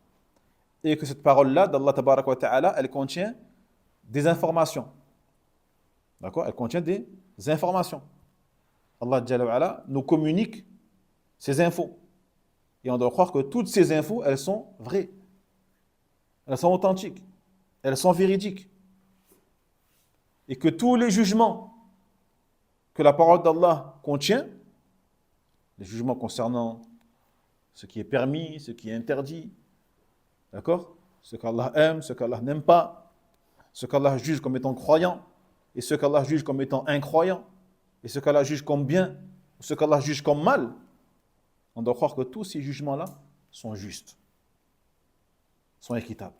Et que cette parole-là, d'Allah Tabarak wa Ta'ala, elle contient des informations. D'accord? Elle contient des informations. Allah Jalla wa Ala nous communique ces infos. Et on doit croire que toutes ces infos, elles sont vraies. Elles sont authentiques. Elles sont véridiques. Et que tous les jugements que la parole d'Allah contient, les jugements concernant ce qui est permis, ce qui est interdit, d'accord? Ce qu'Allah aime, ce qu'Allah n'aime pas, ce qu'Allah juge comme étant croyant, et ce qu'Allah juge comme étant incroyant, et ce qu'Allah juge comme bien, ou ce qu'Allah juge comme mal, on doit croire que tous ces jugements-là sont justes, sont équitables.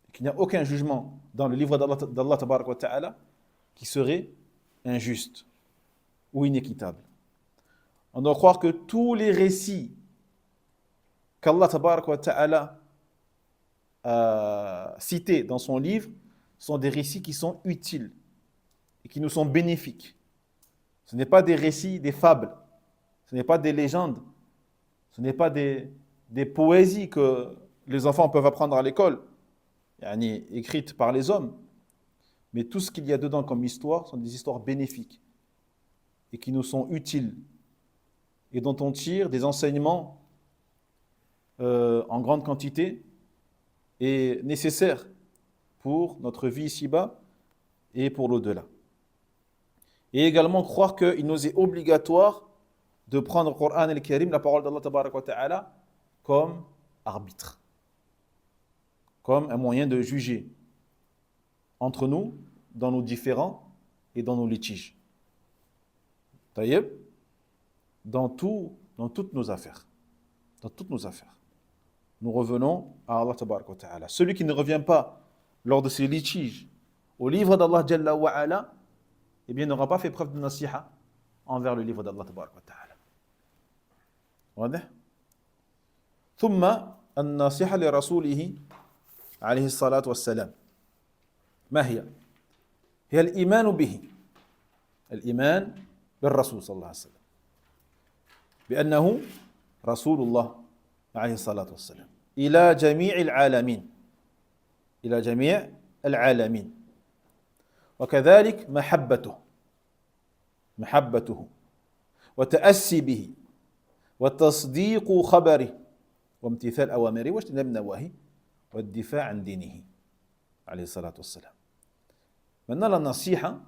Et qu'il n'y a aucun jugement dans le livre d'Allah Tabarak wa Ta'ala qui serait injuste ou inéquitable. On doit croire que tous les récits qu'Allah Tabarak wa Ta'ala a cités dans son livre sont des récits qui sont utiles et qui nous sont bénéfiques. Ce n'est pas des récits, des fables, ce n'est pas des légendes, ce n'est pas des poésies que les enfants peuvent apprendre à l'école, écrites par les hommes, mais tout ce qu'il y a dedans comme histoire sont des histoires bénéfiques et qui nous sont utiles et dont on tire des enseignements en grande quantité et nécessaires pour notre vie ici-bas et pour l'au-delà. Et également croire qu'il nous est obligatoire de prendre le Coran et le Karim, la parole d'Allah Tabaraka wa Ta'ala, comme arbitre, comme un moyen de juger entre nous, dans nos différends et dans nos litiges. Taïeb, dans toutes nos affaires. Dans toutes nos affaires. Nous revenons à Allah Tabaraka wa Ta'ala. Celui qui ne revient pas lors de ces litiges au livre d'Allah Jalla wa Ala, eh bien, n'aura pas fait preuve de nasiha envers le livre d'Allah Tabaraka wa Ta'ala. واضح؟ ثم النصيحة لرسوله عليه الصلاة والسلام ما هي؟ هي الإيمان به الإيمان بالرسول صلى الله عليه وسلم بأنه رسول الله عليه الصلاة والسلام إلى جميع العالمين إلى جميع العالمين وكذلك محبته وتأسي به وتصديق خبره وامتثال أوامره واجتناب نواهيه والدفاع عن دينه عليه الصلاة والسلام. Maintenant la nasiha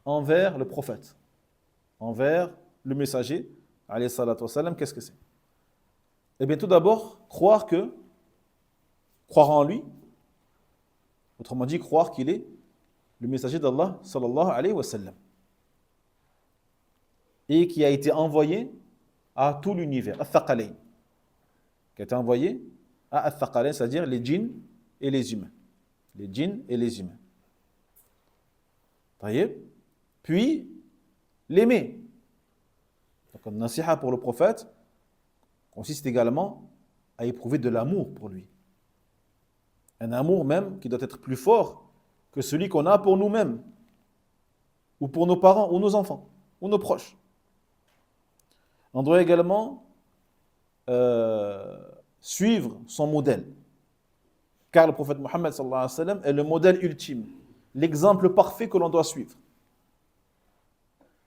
envers le prophète, envers le messager عليه الصلاة والسلام, qu'est-ce que c'est? Eh bien tout d'abord, croire en lui, autrement dit croire qu'il est le messager d'Allah sallallahu alayhi wa sallam et qui a été envoyé à tout l'univers, Al-Thaqalayn, qui a été envoyé à Al-Thaqalayn, c'est-à-dire les djinns et les humains. Les djinns et les humains. Puis, l'aimer. Donc, un nasiha pour le prophète consiste également à éprouver de l'amour pour lui. Un amour même qui doit être plus fort que celui qu'on a pour nous-mêmes, ou pour nos parents, ou nos enfants, ou nos proches. On doit également suivre son modèle. Car le prophète Mohammed sallallahu alayhi wa sallam est le modèle ultime, l'exemple parfait que l'on doit suivre.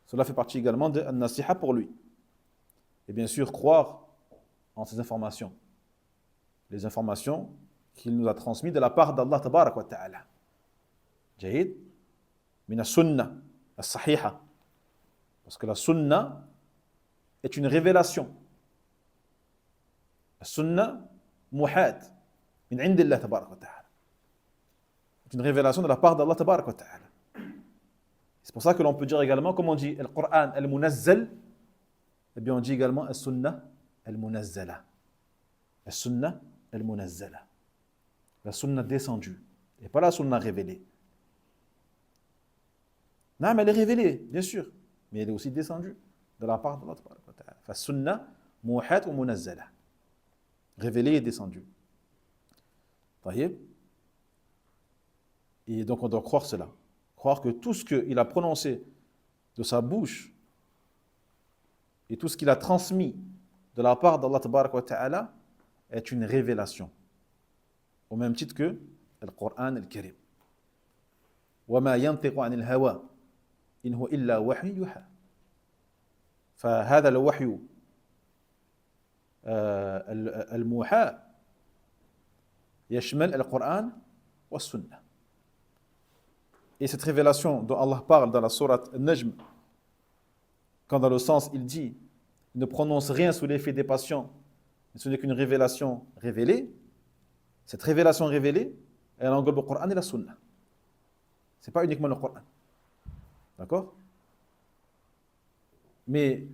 Cela fait partie également de nasiha pour lui. Et bien sûr, croire en ces informations. Les informations qu'il nous a transmises de la part d'Allah tabarak wa ta'ala. Jahid, min sunnah as-sahiha. Parce que la sunna est une révélation. La sunna muhad min indillah tabarak wa ta'ala. C'est une révélation de la part d'Allah tabarak wa ta'ala. C'est pour ça que l'on peut dire également, comme on dit le Coran al-munazzal, eh bien on dit également al-sunnah al-munazzala. La sunnah al-munazzala. La sunnah descendue. Et pas la sunnah révélée. Non, mais elle est révélée, bien sûr. Mais elle est aussi descendue de la part d'Allah tabarak wa ta'ala. Fa sunnah muhad ou munazzala. Révélée et descendue. Taïeb. Et donc on doit croire cela. Croire que tout ce qu'il a prononcé de sa bouche et tout ce qu'il a transmis de la part d'Allah tabarak wa ta'ala est une révélation. Au même titre que le Coran al-Karim. وَمَا يَنْطِقُ عَنِ الْهَوَى إِنْ هُوَ إِلَّا وَحْيٌ يُوحَى. فهذا الوحي الموحى يشمل القرآن والسنة. Et cette révélation dont Allah parle dans la sourate An-Najm, quand dans le sens il dit « Ne prononce rien sous l'effet des passions, mais ce n'est qu'une révélation révélée », cette révélation révélée, elle englobe le Coran et la Sunna. Ce n'est pas uniquement le Coran. D'accord? Mais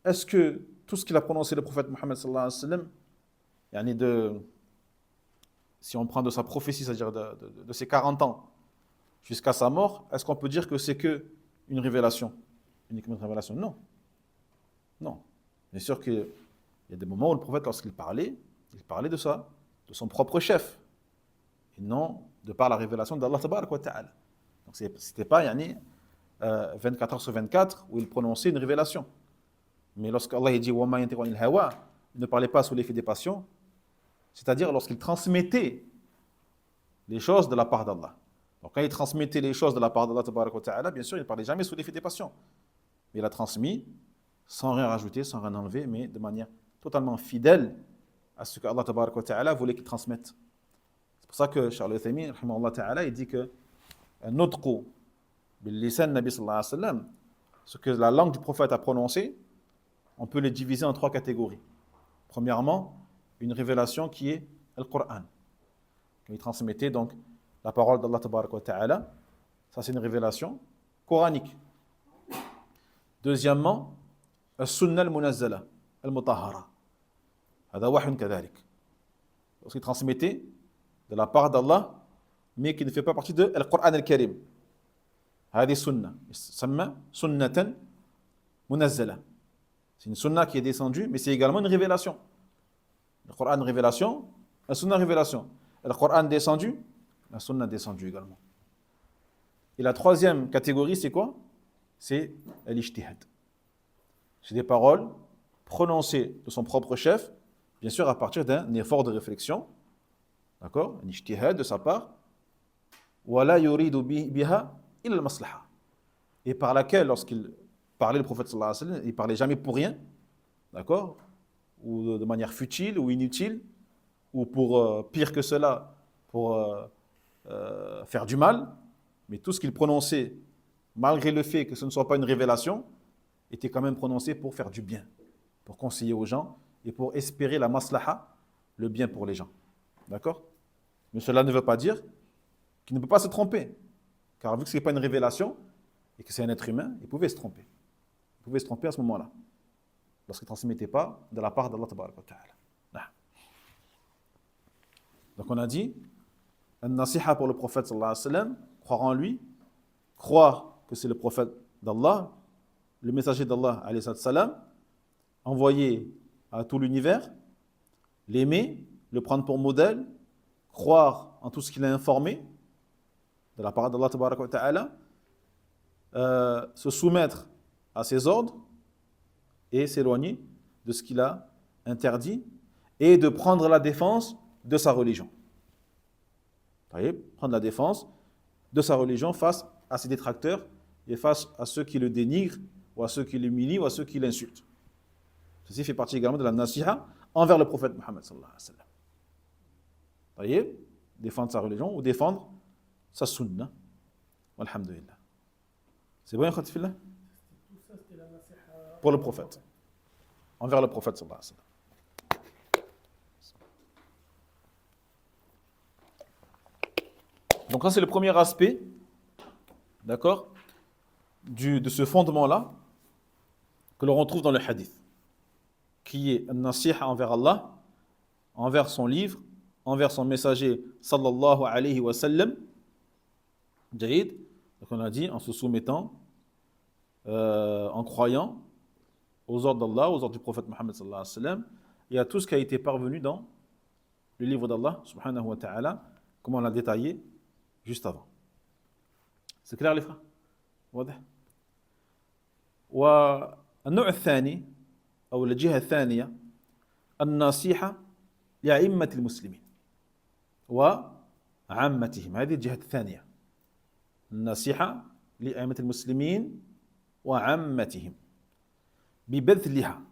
est-ce que tout ce qu'il a prononcé le prophète Mohammed sallallahu alayhi wa sallam, si on prend de sa prophétie, c'est-à-dire de ses 40 ans jusqu'à sa mort, est-ce qu'on peut dire que c'est que une révélation? Uniquement une révélation? Non. Non. Bien sûr qu'il y a des moments où le prophète, lorsqu'il parlait, il parlait de ça, de son propre chef, et non de par la révélation d'Allah tabarak wa ta'ala. Donc c'était pas 24 heures sur 24 où il prononçait une révélation. Mais lorsqu'Allah dit wa ma yantiqu anil hawa, il ne parlait pas sous l'effet des passions, c'est-à-dire lorsqu'il transmettait les choses de la part d'Allah. Donc quand il transmettait les choses de la part d'Allah tabarak wa ta'ala, bien sûr, il ne parlait jamais sous l'effet des passions. Mais il a transmis sans rien rajouter, sans rien enlever, mais de manière totalement fidèle à ce que Allah tabaraka wa ta'ala voulait qu'il transmette. C'est pour ça que Charles Uthaymin, rahimahullah ta'ala, il dit que nutqu bil lisan nabi sallallahu alayhi wa sallam, ce que la langue du prophète a prononcé, on peut les diviser en 3 catégories. Premièrement, une révélation qui est le Coran. Il transmettait donc la parole d'Allah tabaraka wa ta'ala. Ça, c'est une révélation coranique. Deuxièmement, السنة المنزلة المطهرة هذا وحي كذلك. Lorsqu'il transmettait de la part d'Allah, mais qui ne fait pas partie de Al-Qur'an al-Karim. هذه سنة تسمى سنة منزلة. C'est une sunna qui est descendue, mais c'est également une révélation. Le Coran révélation, la sunna révélation. Le Coran descendu, la sunna descendue également. Et la troisième catégorie, c'est quoi? C'est l'ijtihad. C'est des paroles prononcées de son propre chef, bien sûr à partir d'un effort de réflexion, d'accord? Un ijtihad de sa part. وَلَا يُرِيدُ بِهَا إِلَّا الْمَصْلَحَةِ. Et par laquelle, lorsqu'il parlait le prophète sallallahu alayhi wa sallam, il ne parlait jamais pour rien, d'accord? Ou de manière futile ou inutile, ou pour pire que cela, pour faire du mal, mais tout ce qu'il prononçait, malgré le fait que ce ne soit pas une révélation, était quand même prononcé pour faire du bien, pour conseiller aux gens et pour espérer la maslaha, le bien pour les gens. D'accord? Mais cela ne veut pas dire qu'il ne peut pas se tromper, car vu que ce n'est pas une révélation et que c'est un être humain, il pouvait se tromper. Il pouvait se tromper à ce moment-là, lorsqu'il ne transmettait pas de la part d'Allah tabaraka wa ta'ala. Donc on a dit, un-nasiha pour le prophète sallallahu alayhi wa sallam, croire en lui, croire que c'est le prophète d'Allah, le messager d'Allah alayhi salam, envoyé à tout l'univers, l'aimer, le prendre pour modèle, croire en tout ce qu'il a informé de la part d'Allah tabaraka wa ta'ala, se soumettre à ses ordres et s'éloigner de ce qu'il a interdit et de prendre la défense de sa religion. Prendre la défense de sa religion face à ses détracteurs et face à ceux qui le dénigrent ou à ceux qui l'humilient ou à ceux qui l'insultent. Ceci fait partie également de la nasiha envers le prophète Mohammed sallallahu alayhi wa sallam. Défendre sa religion ou défendre sa sunna. Walhamdulillah. C'est bon, Khatifillah? Tout ça, c'était la nasiha Pour le prophète. Envers le prophète sallallahu alayhi wa sallam. Donc ça, c'est le premier aspect, d'accord, de ce fondement-là que l'on retrouve dans le hadith, qui est un nasiha envers Allah, envers son livre, envers son messager sallallahu alayhi wa sallam. Jaïd. Donc on a dit en se soumettant, en croyant aux ordres d'Allah, aux ordres du prophète Mohammed sallallahu alayhi wa sallam, et à tout ce qui a été parvenu dans le livre d'Allah subhanahu wa ta'ala, comme on l'a détaillé juste avant. C'est clair les frères? واضح. والنوع الثاني أو الجهة الثانية النصيحة لأئمة المسلمين وعامتهم. هذه الجهة الثانية، النصيحة لأئمة المسلمين وعامتهم ببذلها.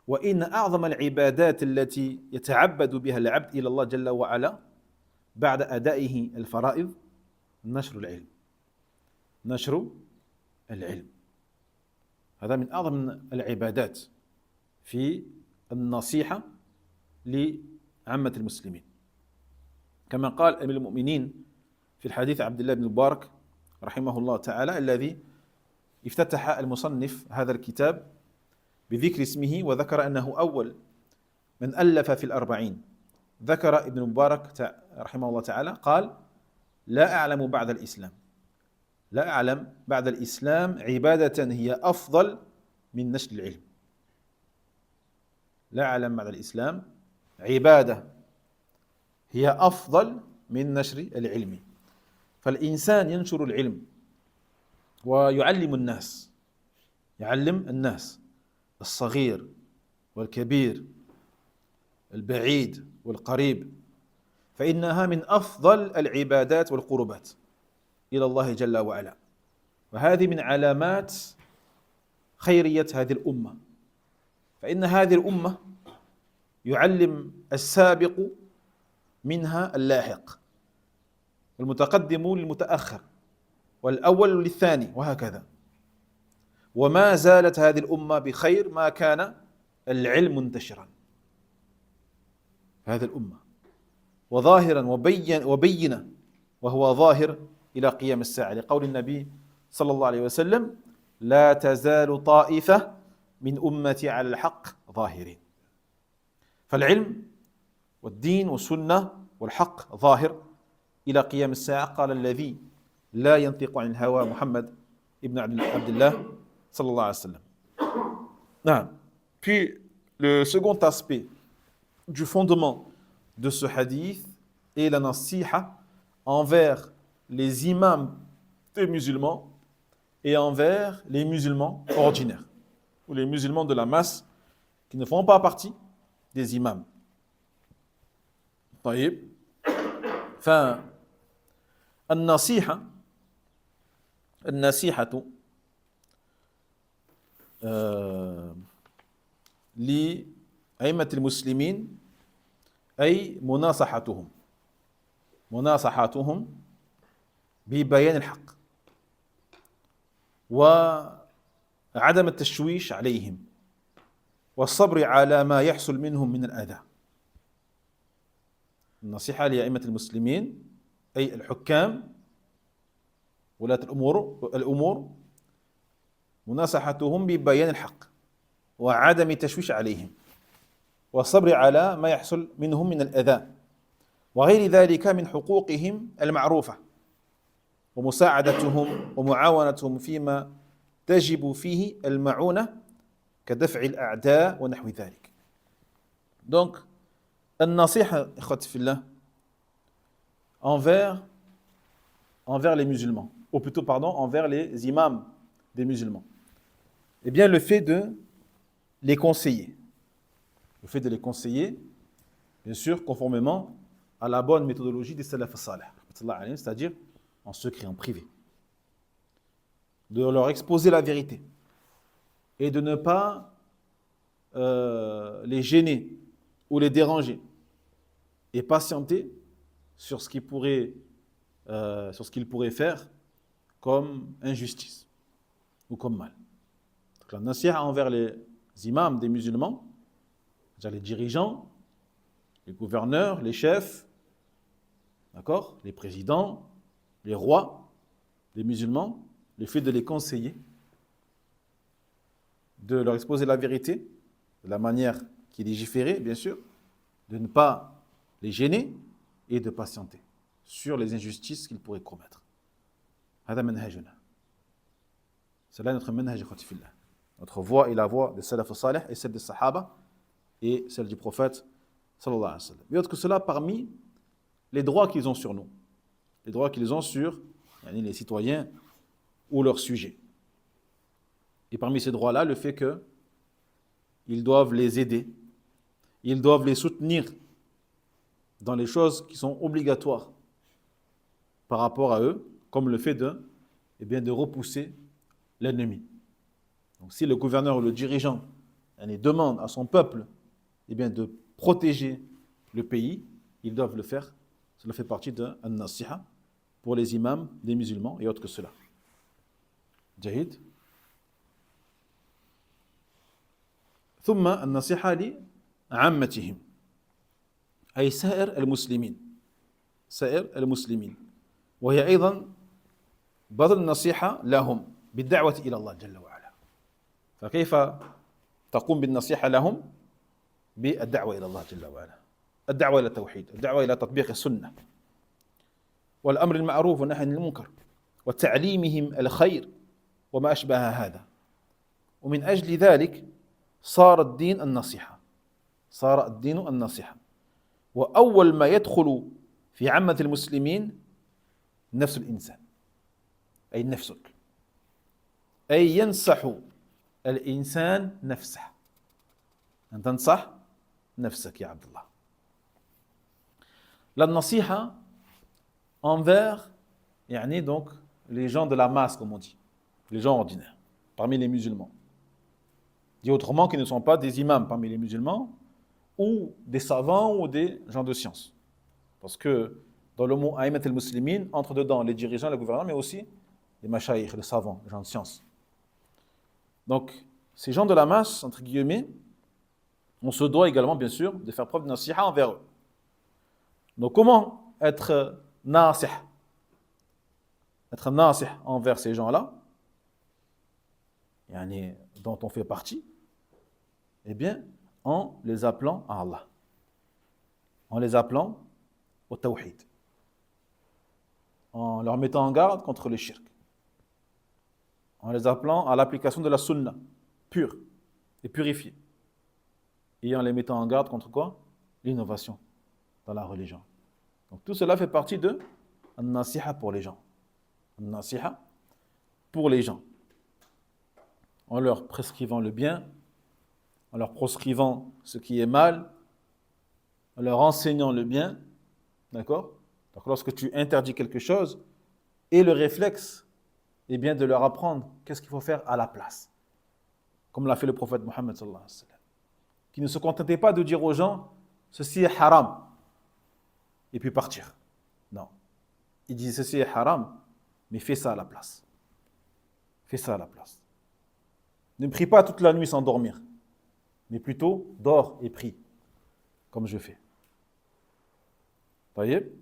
وإن أعظم العبادات التي يتعبد بها العبد إلى الله جل وعلا بعد أدائه الفرائض نشر العلم. نشر العلم هذا من أعظم العبادات في النصيحة لعامة المسلمين، كما قال أمير المؤمنين في الحديث عبد الله بن مبارك رحمه الله تعالى الذي افتتح المصنف هذا الكتاب بذكر اسمه وذكر أنه أول من ألف في الأربعين. ذكر ابن مبارك رحمه الله تعالى قال: لا أعلم بعد الإسلام، لا أعلم بعد الإسلام عبادة هي أفضل من نشر العلم. لا أعلم بعد الإسلام عبادة هي أفضل من نشر العلم. فالإنسان ينشر العلم ويعلم الناس، يعلم الناس الصغير والكبير البعيد والقريب، فإنها من أفضل العبادات والقربات إلى الله جل وعلا. وهذه من علامات خيرية هذه الأمة. فإن هذه الأمة يعلم السابق منها اللاحق، والمتقدم للمتأخر، والأول للثاني، وهكذا. وما زالت هذه الأمة بخير ما كان العلم منتشرا هذه الأمة، وظاهرا وبينا، وهو ظاهر إلى قيام الساعة، لقول النبي صلى الله عليه وسلم: لا تزال طائفة من أمتي على الحق ظاهرين. فالعلم والدين والسنة والحق ظاهر إلى قيام الساعة. قال الذي لا ينطق عن الهوى محمد ابن عبد الله صلى الله عليه وسلم. Puis le second aspect du fondement de ce hadith est la nasiha envers les imams des musulmans et envers les musulmans ordinaires, ou les musulmans de la masse qui ne font pas partie des imams. طيب. فالنصيحة لأئمة المسلمين أي مناصحتهم ببيان الحق وعدم التشويش عليهم والصبر على ما يحصل منهم من الأذى. النصيحة لأئمة المسلمين أي الحكام ولاة الأمور مناصحتهم ببيان الحق وعدم التشويش عليهم والصبر على ما يحصل منهم من الأذى وغير ذلك من حقوقهم المعروفة ومساعدتهم ومعاونتهم فيما تجب فيه المعونة كدفع الأعداء ونحو ذلك. Donc, النصيحة إخوتي في الله envers les musulmans, ou plutôt envers les imams des musulmans. Eh bien, le fait de les conseiller, bien sûr, conformément à la bonne méthodologie des salaf salih, c'est-à-dire en secret, en privé, de leur exposer la vérité et de ne pas les gêner ou les déranger et patienter sur ce qu'ils pourraient faire comme injustice ou comme mal. Donc, la nasiha envers les imams des musulmans, c'est-à-dire les dirigeants, les gouverneurs, les chefs, d'accord, les présidents, les rois des musulmans, le fait de les conseiller, de leur exposer la vérité, de la manière qui est légiférée, bien sûr, de ne pas les gêner et de patienter sur les injustices qu'ils pourraient commettre. هذا منهجنا. C'est là notre manhaj ikhwati fillah. Notre voie est la voie des salaf salih et celle des sahaba et celle du prophète sallallahu alayhi wa sallam. Mais autre que cela, parmi les droits qu'ils ont sur nous, les droits qu'ils ont sur les citoyens ou leurs sujets. Et parmi ces droits-là, le fait qu'ils doivent les aider, ils doivent les soutenir dans les choses qui sont obligatoires par rapport à eux, comme le fait de repousser l'ennemi. Donc si le gouverneur ou le dirigeant demande à son peuple de protéger le pays, ils doivent le faire. Cela fait partie d'un nasiha pour les imams des musulmans et autres que cela. جيد. ثم النصيحة لعامتهم أي سائر المسلمين وهي أيضا بذل النصيحة لهم بالدعوة إلى الله جل وعلا. فكيف تقوم بالنصيحة لهم؟ بالدعوة إلى الله جل وعلا، الدعوة إلى التوحيد، الدعوة إلى تطبيق السنة والأمر المعروف والنهي عن المنكر وتعليمهم الخير وما أشبه هذا. ومن أجل ذلك صار الدين النصيحة. وأول ما يدخل في عامة المسلمين نفس الإنسان، أي نفسك، أي ينصح الإنسان نفسه. أن تنصح نفسك يا عبد الله. La nasiha envers donc les gens de la masse, comme on dit, les gens ordinaires, parmi les musulmans. Dit autrement, qui ne sont pas des imams parmi les musulmans, ou des savants, ou des gens de science. Parce que dans le mot Aïmat al-Muslimin, entre dedans les dirigeants, les gouvernants, mais aussi les mashayikh, les savants, les gens de science. Donc, ces gens de la masse, entre guillemets, on se doit également, bien sûr, de faire preuve de nasiha envers eux. Donc, comment être nasih? Être nasih envers ces gens-là, dont on fait partie, eh bien, en les appelant à Allah. En les appelant au tawhid. En leur mettant en garde contre le shirk. En les appelant à l'application de la sunna, pure et purifiée. Et en les mettant en garde contre quoi? L'innovation dans la religion. Donc tout cela fait partie de an-nasiha pour les gens. An-nasiha pour les gens. En leur prescrivant le bien, en leur proscrivant ce qui est mal, en leur enseignant le bien, d'accord? Donc lorsque tu interdis quelque chose, et le réflexe, eh bien de leur apprendre qu'est-ce qu'il faut faire à la place. Comme l'a fait le prophète Mohammed sallallahu alayhi wa sallam, qui ne se contentait pas de dire aux gens, ceci est haram, et puis partir. Non. Il dit, ceci est haram, mais fais ça à la place. Fais ça à la place. Ne prie pas toute la nuit sans dormir, mais plutôt dors et prie, comme je fais. Voyez?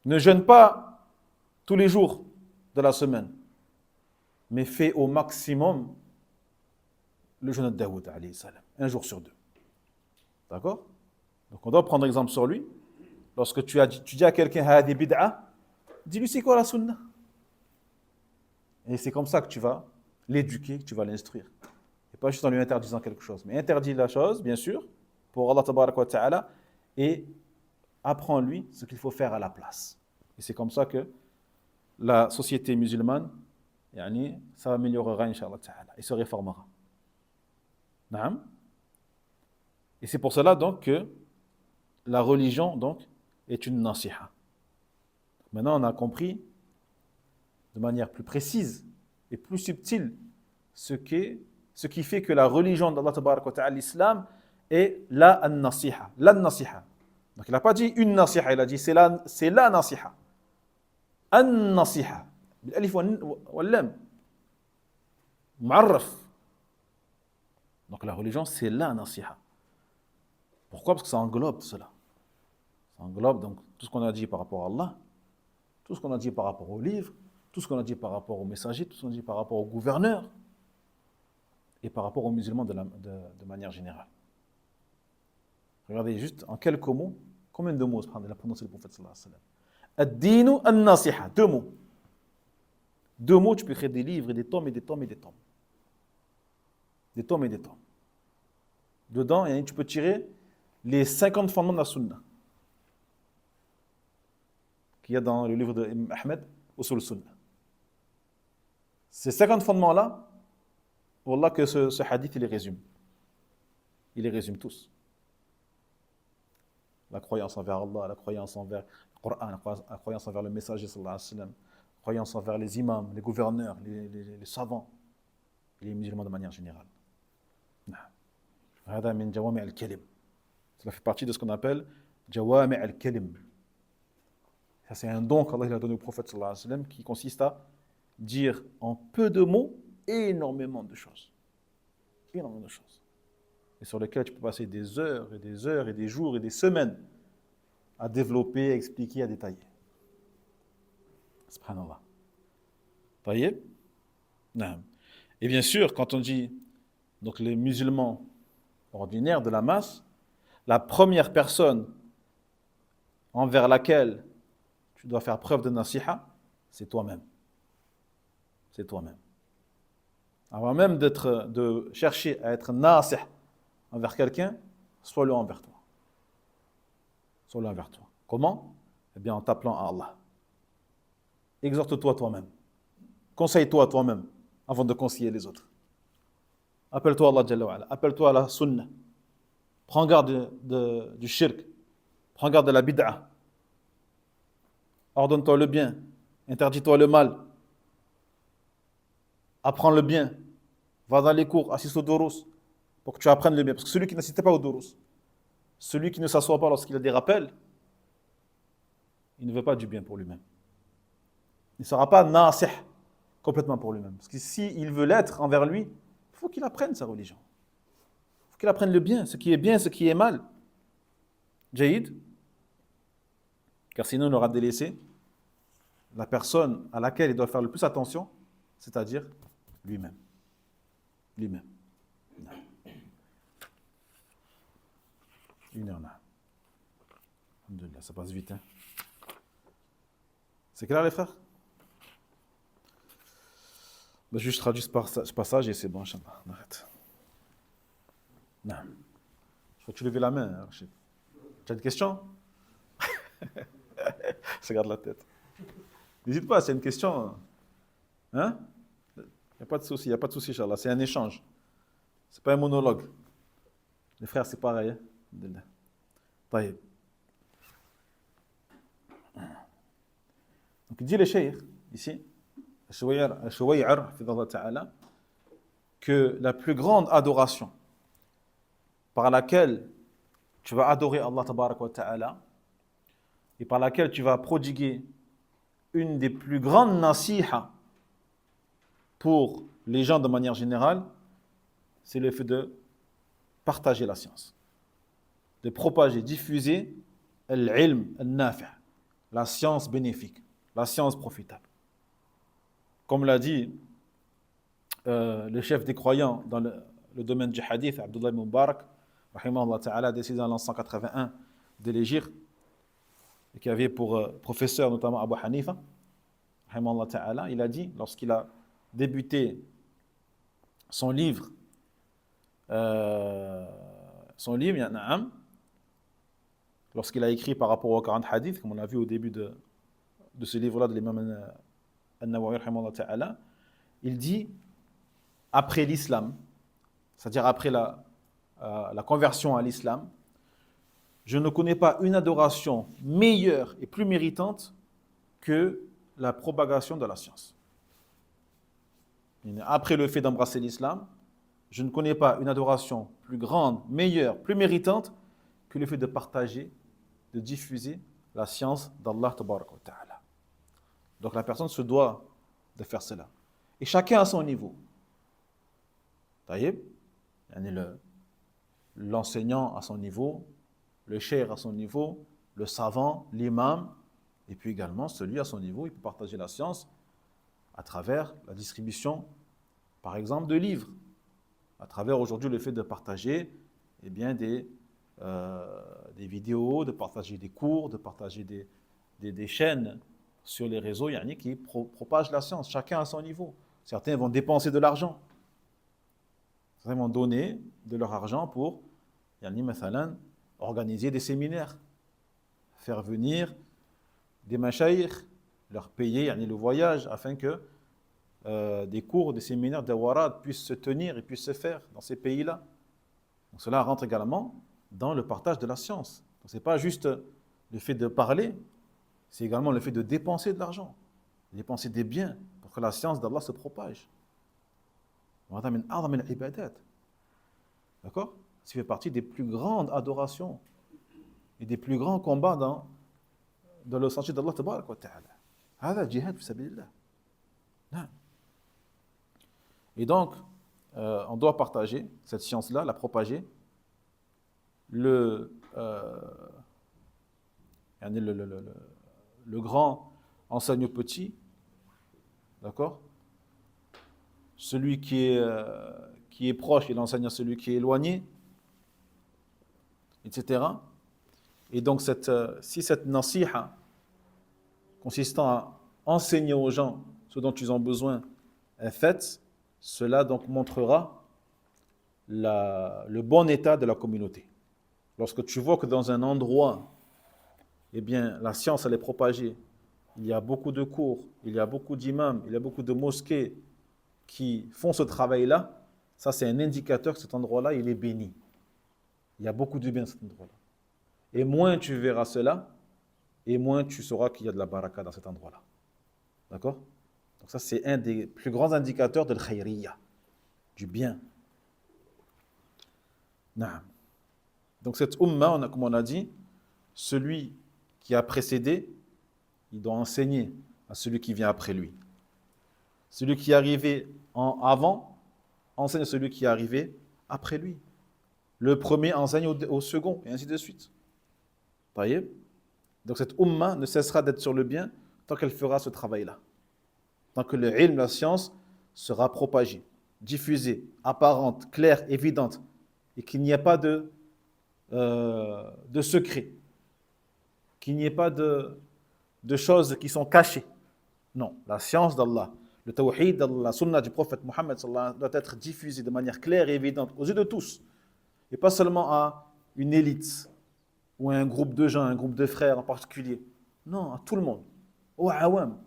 Ne jeûne pas tous les jours de la semaine, mais fais au maximum le jeûne de Daoud, alayhi salam, un jour sur deux. D'accord? Donc on doit prendre exemple sur lui. Lorsque tu dis à quelqu'un hadi bid'a, dis-lui c'est quoi la sunna? Et c'est comme ça que tu vas l'éduquer, que tu vas l'instruire. Et pas juste en lui interdisant quelque chose. Mais interdis la chose, bien sûr, pour Allah tabaraka wa ta'ala, et apprends-lui ce qu'il faut faire à la place. Et c'est comme ça que la société musulmane, ça améliorera, Inch'Allah ta'ala, et se réformera. Naam. Et c'est pour cela donc que la religion donc est une nasiha. Maintenant on a compris de manière plus précise et plus subtile ce qui fait que la religion d'Allah tabaraka wa ta'ala, l'islam, est la nasiha. La nasiha. Donc il n'a pas dit une nasiha, il a dit c'est la nasiha. An-nasiha. Bil-alif wal-lam. Mu'arraf. Donc la religion, c'est la nasiha. Pourquoi? Parce que ça englobe cela. Ça englobe donc tout ce qu'on a dit par rapport à Allah, tout ce qu'on a dit par rapport au livre, tout ce qu'on a dit par rapport aux messagers, tout ce qu'on a dit par rapport aux gouverneurs et par rapport aux musulmans de manière générale. Regardez juste en quelques mots, combien de mots il a prononcé le prophète sallallahu alayhi wa sallam. Ad-dinu an-nasiha, 2 mots. 2 mots, tu peux créer des livres et des tomes et des tomes et des tomes. Des tomes et des tomes. Dedans, tu peux tirer les 50 fondements de la sunna qu'il y a dans le livre de Imam Ahmed, Usul Sunna. Ces 50 fondements-là, Wallah que ce hadith, il les résume. Il les résume tous. La croyance envers Allah, la croyance envers le Coran, la croyance envers le messager sallallahu alayhi wa sallam, la croyance envers les imams, les gouverneurs, les savants, et les musulmans de manière générale. هذا من جوامع الكلم. Cela fait partie de ce qu'on appelle جوامع الكلم. Ça c'est un don qu'Allah a donné au prophète sallallahu alayhi wa sallam qui consiste à dire en peu de mots énormément de choses. Énormément de choses. Et sur lesquelles tu peux passer des heures et des heures et des jours et des semaines à développer, à expliquer, à détailler. Subhanallah. Taïeb? Non. Et bien sûr, quand on dit donc les musulmans ordinaires de la masse, la première personne envers laquelle tu dois faire preuve de nasiha, c'est toi-même. C'est toi-même. Avant même de chercher à être nasih envers quelqu'un, sois-le envers toi. Sois-le envers toi. Comment? Eh bien en t'appelant à Allah. Exhorte-toi toi-même. Conseille-toi toi-même avant de conseiller les autres. Appelle-toi Allah Jalla wa Ala. Appelle-toi à la sunna. Prends garde du shirk. Prends garde de la bid'a. Ordonne-toi le bien. Interdis-toi le mal. Apprends le bien. Va dans les cours. Assiste au durus. pour que tu apprennes le bien. Parce que celui qui n'assiste pas au durus, celui qui ne s'assoit pas lorsqu'il a des rappels, il ne veut pas du bien pour lui-même. Il ne sera pas nasih complètement pour lui-même. Parce que s'il veut l'être envers lui, il faut qu'il apprenne sa religion. Il faut qu'il apprenne le bien, ce qui est mal. Jaïd. Car sinon, il aura délaissé la personne à laquelle il doit faire le plus attention, c'est-à-dire lui-même. Lui-même. Non. Une heure là. Alhamdoulilah, ça passe vite. Hein. C'est clair les frères? Ben, juste traduis ce passage et c'est bon, Inch'Allah. On arrête. Non. Je crois que tu levais la main, hein, Rachid. Tu as une question? Ça garde la tête. N'hésite pas, c'est une question. Hein? Il n'y a pas de souci, Inch'Allah. C'est un échange. C'est pas un monologue. Les frères, c'est pareil. Hein? Taïb. Donc, il dit le cheikh, ici, Al-Shuway'ar, que la plus grande adoration par laquelle tu vas adorer Allah tabarak wa ta'ala et par laquelle tu vas prodiguer une des plus grandes nasiha pour les gens de manière générale, c'est le fait de partager la science, de propager, diffuser l'ilm al-nafi', la science bénéfique, la science profitable. Comme l'a dit le chef des croyants dans le domaine du hadith, Abdullah ibn Mubarak, rahimahullah ta'ala, décédé en l'an 181 de l'Égypte, et qui avait pour professeur notamment Abu Hanifa, rahimahullah ta'ala, il a dit, lorsqu'il a débuté son livre, Na'am, lorsqu'il a écrit par rapport aux 40 hadiths, comme on a vu au début de ce livre-là de l'imam An-Nawawi, rahimahullah ta'ala, il dit, après l'islam, c'est-à-dire après la conversion à l'islam, je ne connais pas une adoration meilleure et plus méritante que la propagation de la science. Après le fait d'embrasser l'islam, je ne connais pas une adoration plus grande, meilleure, plus méritante que le fait de partager, de diffuser la science d'Allah tabaraka wa ta'ala. Donc la personne se doit de faire cela. Et chacun à son niveau. Taïb, l'enseignant à son niveau, le cheikh à son niveau, le savant, l'imam, et puis également celui à son niveau, il peut partager la science à travers la distribution, par exemple, de livres, à travers aujourd'hui le fait de partager eh bien, des vidéos, de partager des cours, de partager des chaînes sur les réseaux qui propagent la science, chacun à son niveau. Certains vont dépenser de l'argent, certains vont donner de leur argent pour organiser des séminaires, faire venir des mashayikh, leur payer le voyage afin que des cours, des séminaires, des warad puissent se tenir et puissent se faire dans ces pays-là. Donc cela rentre également dans le partage de la science. Ce n'est pas juste le fait de parler, c'est également le fait de dépenser de l'argent, dépenser des biens pour que la science d'Allah se propage. D'accord? Ça fait partie des plus grandes adorations et des plus grands combats dans le sentier d'Allah tabaraka wa ta'ala. Hada jihad fi sabilillah. Et donc, on doit partager cette science-là, la propager. Le grand enseigne au petit, d'accord? Celui qui est proche, il enseigne à celui qui est éloigné, etc. Et donc, si cette nasiha, consistant à enseigner aux gens ce dont ils ont besoin, est faite, cela donc montrera le bon état de la communauté. Lorsque tu vois que dans un endroit, eh bien, la science elle est propagée, il y a beaucoup de cours, il y a beaucoup d'imams, il y a beaucoup de mosquées qui font ce travail-là, ça c'est un indicateur que cet endroit-là, il est béni. Il y a beaucoup de bien dans cet endroit-là. Et moins tu verras cela, et moins tu sauras qu'il y a de la baraka dans cet endroit-là. D'accord? Donc ça c'est un des plus grands indicateurs de l'khayriyya, du bien. Naam. Donc cette umma, comme on a dit, celui qui a précédé, il doit enseigner à celui qui vient après lui. Celui qui est arrivé avant, enseigne à celui qui est arrivé après lui. Le premier enseigne au second, et ainsi de suite. Voyez? Donc cette umma ne cessera d'être sur le bien tant qu'elle fera ce travail-là. Tant que le ilm, la science, sera propagée, diffusée, apparente, claire, évidente, et qu'il n'y ait pas de secret, qu'il n'y ait pas de choses qui sont cachées. Non, la science d'Allah, le tawhid d'Allah, la sunna du prophète Mohammed doit être diffusée de manière claire et évidente aux yeux de tous, et pas seulement à une élite ou à un groupe de gens, un groupe de frères en particulier. Non, à tout le monde, au awam,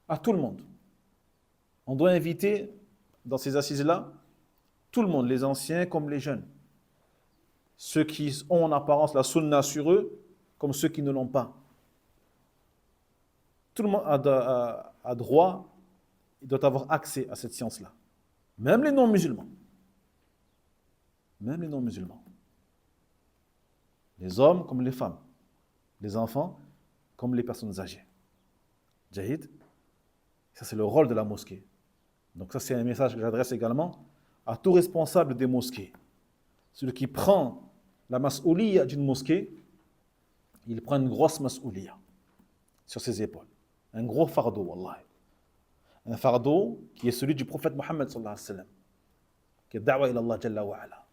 à tout le monde. On doit inviter dans ces assises-là tout le monde, les anciens comme les jeunes. Ceux qui ont en apparence la sunna sur eux, comme ceux qui ne l'ont pas. Tout le monde a droit, il doit avoir accès à cette science-là. Même les non-musulmans. Même les non-musulmans. Les hommes comme les femmes. Les enfants comme les personnes âgées. Jahid. Ça, c'est le rôle de la mosquée. Donc ça, c'est un message que j'adresse également à tout responsable des mosquées. Celui qui prend la mas'ouliya d'une mosquée, il prend une grosse mas'ouliya sur ses épaules. Un gros fardeau, wallahi. Un fardeau qui est celui du prophète Mohammed sallallahu alayhi wa sallam, qui est da'wa ila Allah jalla wa ala.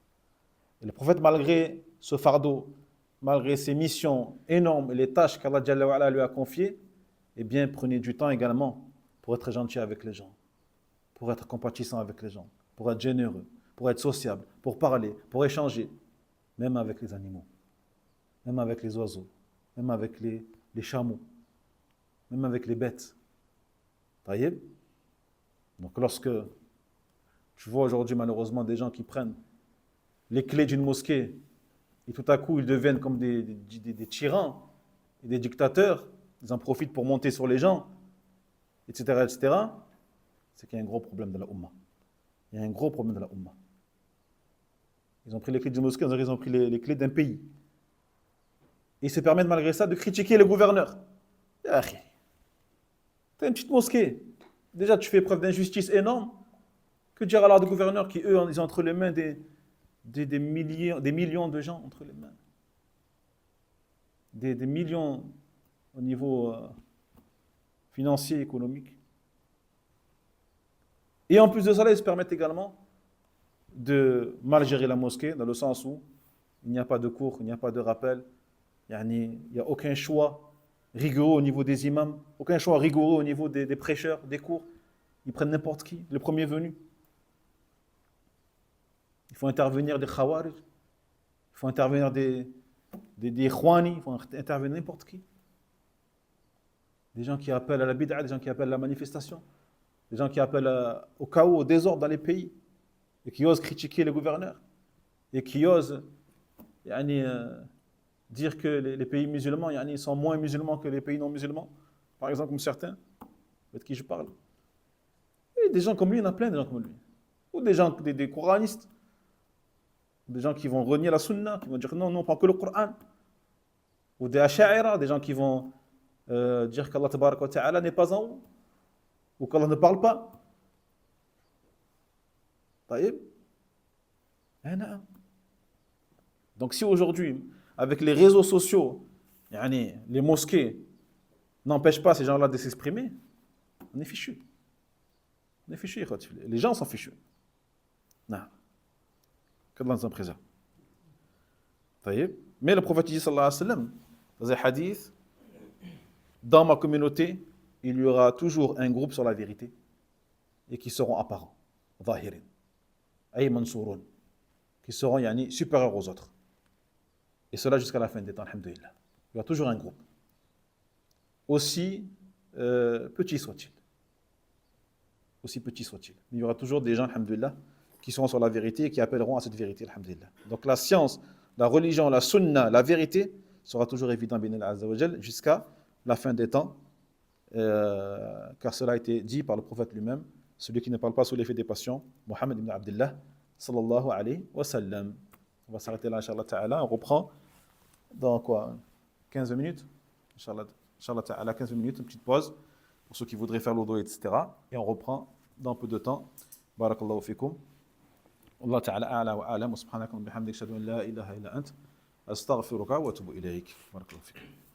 Et le prophète, malgré ce fardeau, malgré ses missions énormes et les tâches qu'Allah jalla wa ala lui a confiées, eh bien, prenez du temps également pour être gentil avec les gens, pour être compatissant avec les gens, pour être généreux, pour être sociable, pour parler, pour échanger, même avec les animaux, même avec les oiseaux, même avec les chameaux, même avec les bêtes. Taïeb. Donc lorsque je vois aujourd'hui malheureusement des gens qui prennent les clés d'une mosquée et tout à coup ils deviennent comme des tyrans et des dictateurs, ils en profitent pour monter sur les gens, etc., etc., c'est qu'il y a un gros problème dans la Ummah. Il y a un gros problème dans la Ummah. Ils ont pris les clés d'une mosquée, ils ont pris les clés d'un pays. Et ils se permettent malgré ça de critiquer le gouverneur. T'as une petite mosquée. Déjà, tu fais preuve d'injustice énorme. Que dire alors des gouverneurs qui, eux, ils ont entre les mains des millions de gens entre les mains. Des millions au niveau financier, économique. Et en plus de ça, ils se permettent également de mal gérer la mosquée, dans le sens où il n'y a pas de cours, il n'y a pas de rappel, il n'y a aucun choix rigoureux au niveau des imams, aucun choix rigoureux au niveau des prêcheurs, des cours. Ils prennent n'importe qui, le premier venu. Il faut intervenir des khawarij, il faut intervenir des ikhwani, il faut intervenir n'importe qui. Des gens qui appellent à la bid'a, des gens qui appellent à la manifestation, des gens qui appellent au chaos, au désordre dans les pays, et qui osent critiquer les gouverneurs, et qui osent dire que les pays musulmans sont moins musulmans que les pays non musulmans, par exemple comme certains, de qui je parle. Et des gens comme lui, il y en a plein de gens comme lui. Ou des gens, des coranistes, des gens qui vont renier la sunna, qui vont dire non, on prend que le Coran. Ou des asha'ira, des gens qui vont dire qu'Allah tabaraka wa ta'ala n'est pas en haut, ou qu'Allah ne parle pas. Taïb. Donc si aujourd'hui, avec les réseaux sociaux, les mosquées n'empêchent pas ces gens-là de s'exprimer, on est fichu. On est fichu, les gens sont fichus. Non. Qu'Allah nous en préserve. Mais le prophète dit, sallallahu alayhi wa sallam, dans un hadith, dans ma communauté, il y aura toujours un groupe sur la vérité et qui seront apparents, zahirin, ay mansourun, qui seront supérieurs aux autres. Et cela jusqu'à la fin des temps, alhamdoulilah. Il y aura toujours un groupe, aussi petit soit-il. Aussi petit soit-il. Il y aura toujours des gens, alhamdoulilah, qui seront sur la vérité et qui appelleront à cette vérité, alhamdoulilah. Donc la science, la religion, la sunna, la vérité sera toujours évident, bi'idhnillah azza wa jal, jusqu'à la fin des temps, car cela a été dit par le prophète lui-même, celui qui ne parle pas sous l'effet des passions, Mohammed ibn Abdullah, sallallahu alayhi wa sallam. On va s'arrêter là, Inch'Allah Ta'ala. On reprend dans quoi 15 minutes Inch'Allah Ta'ala, 15 minutes, une petite pause pour ceux qui voudraient faire l'odo, etc. Et on reprend dans peu de temps. Barakallahu fikum. Allah Ta'ala a'la wa a'lam wa subhanaka wa bihamdik ashhadu an la ilaha illa ant astaghfiruka wa atubu ilayk. Barakallahu fikum.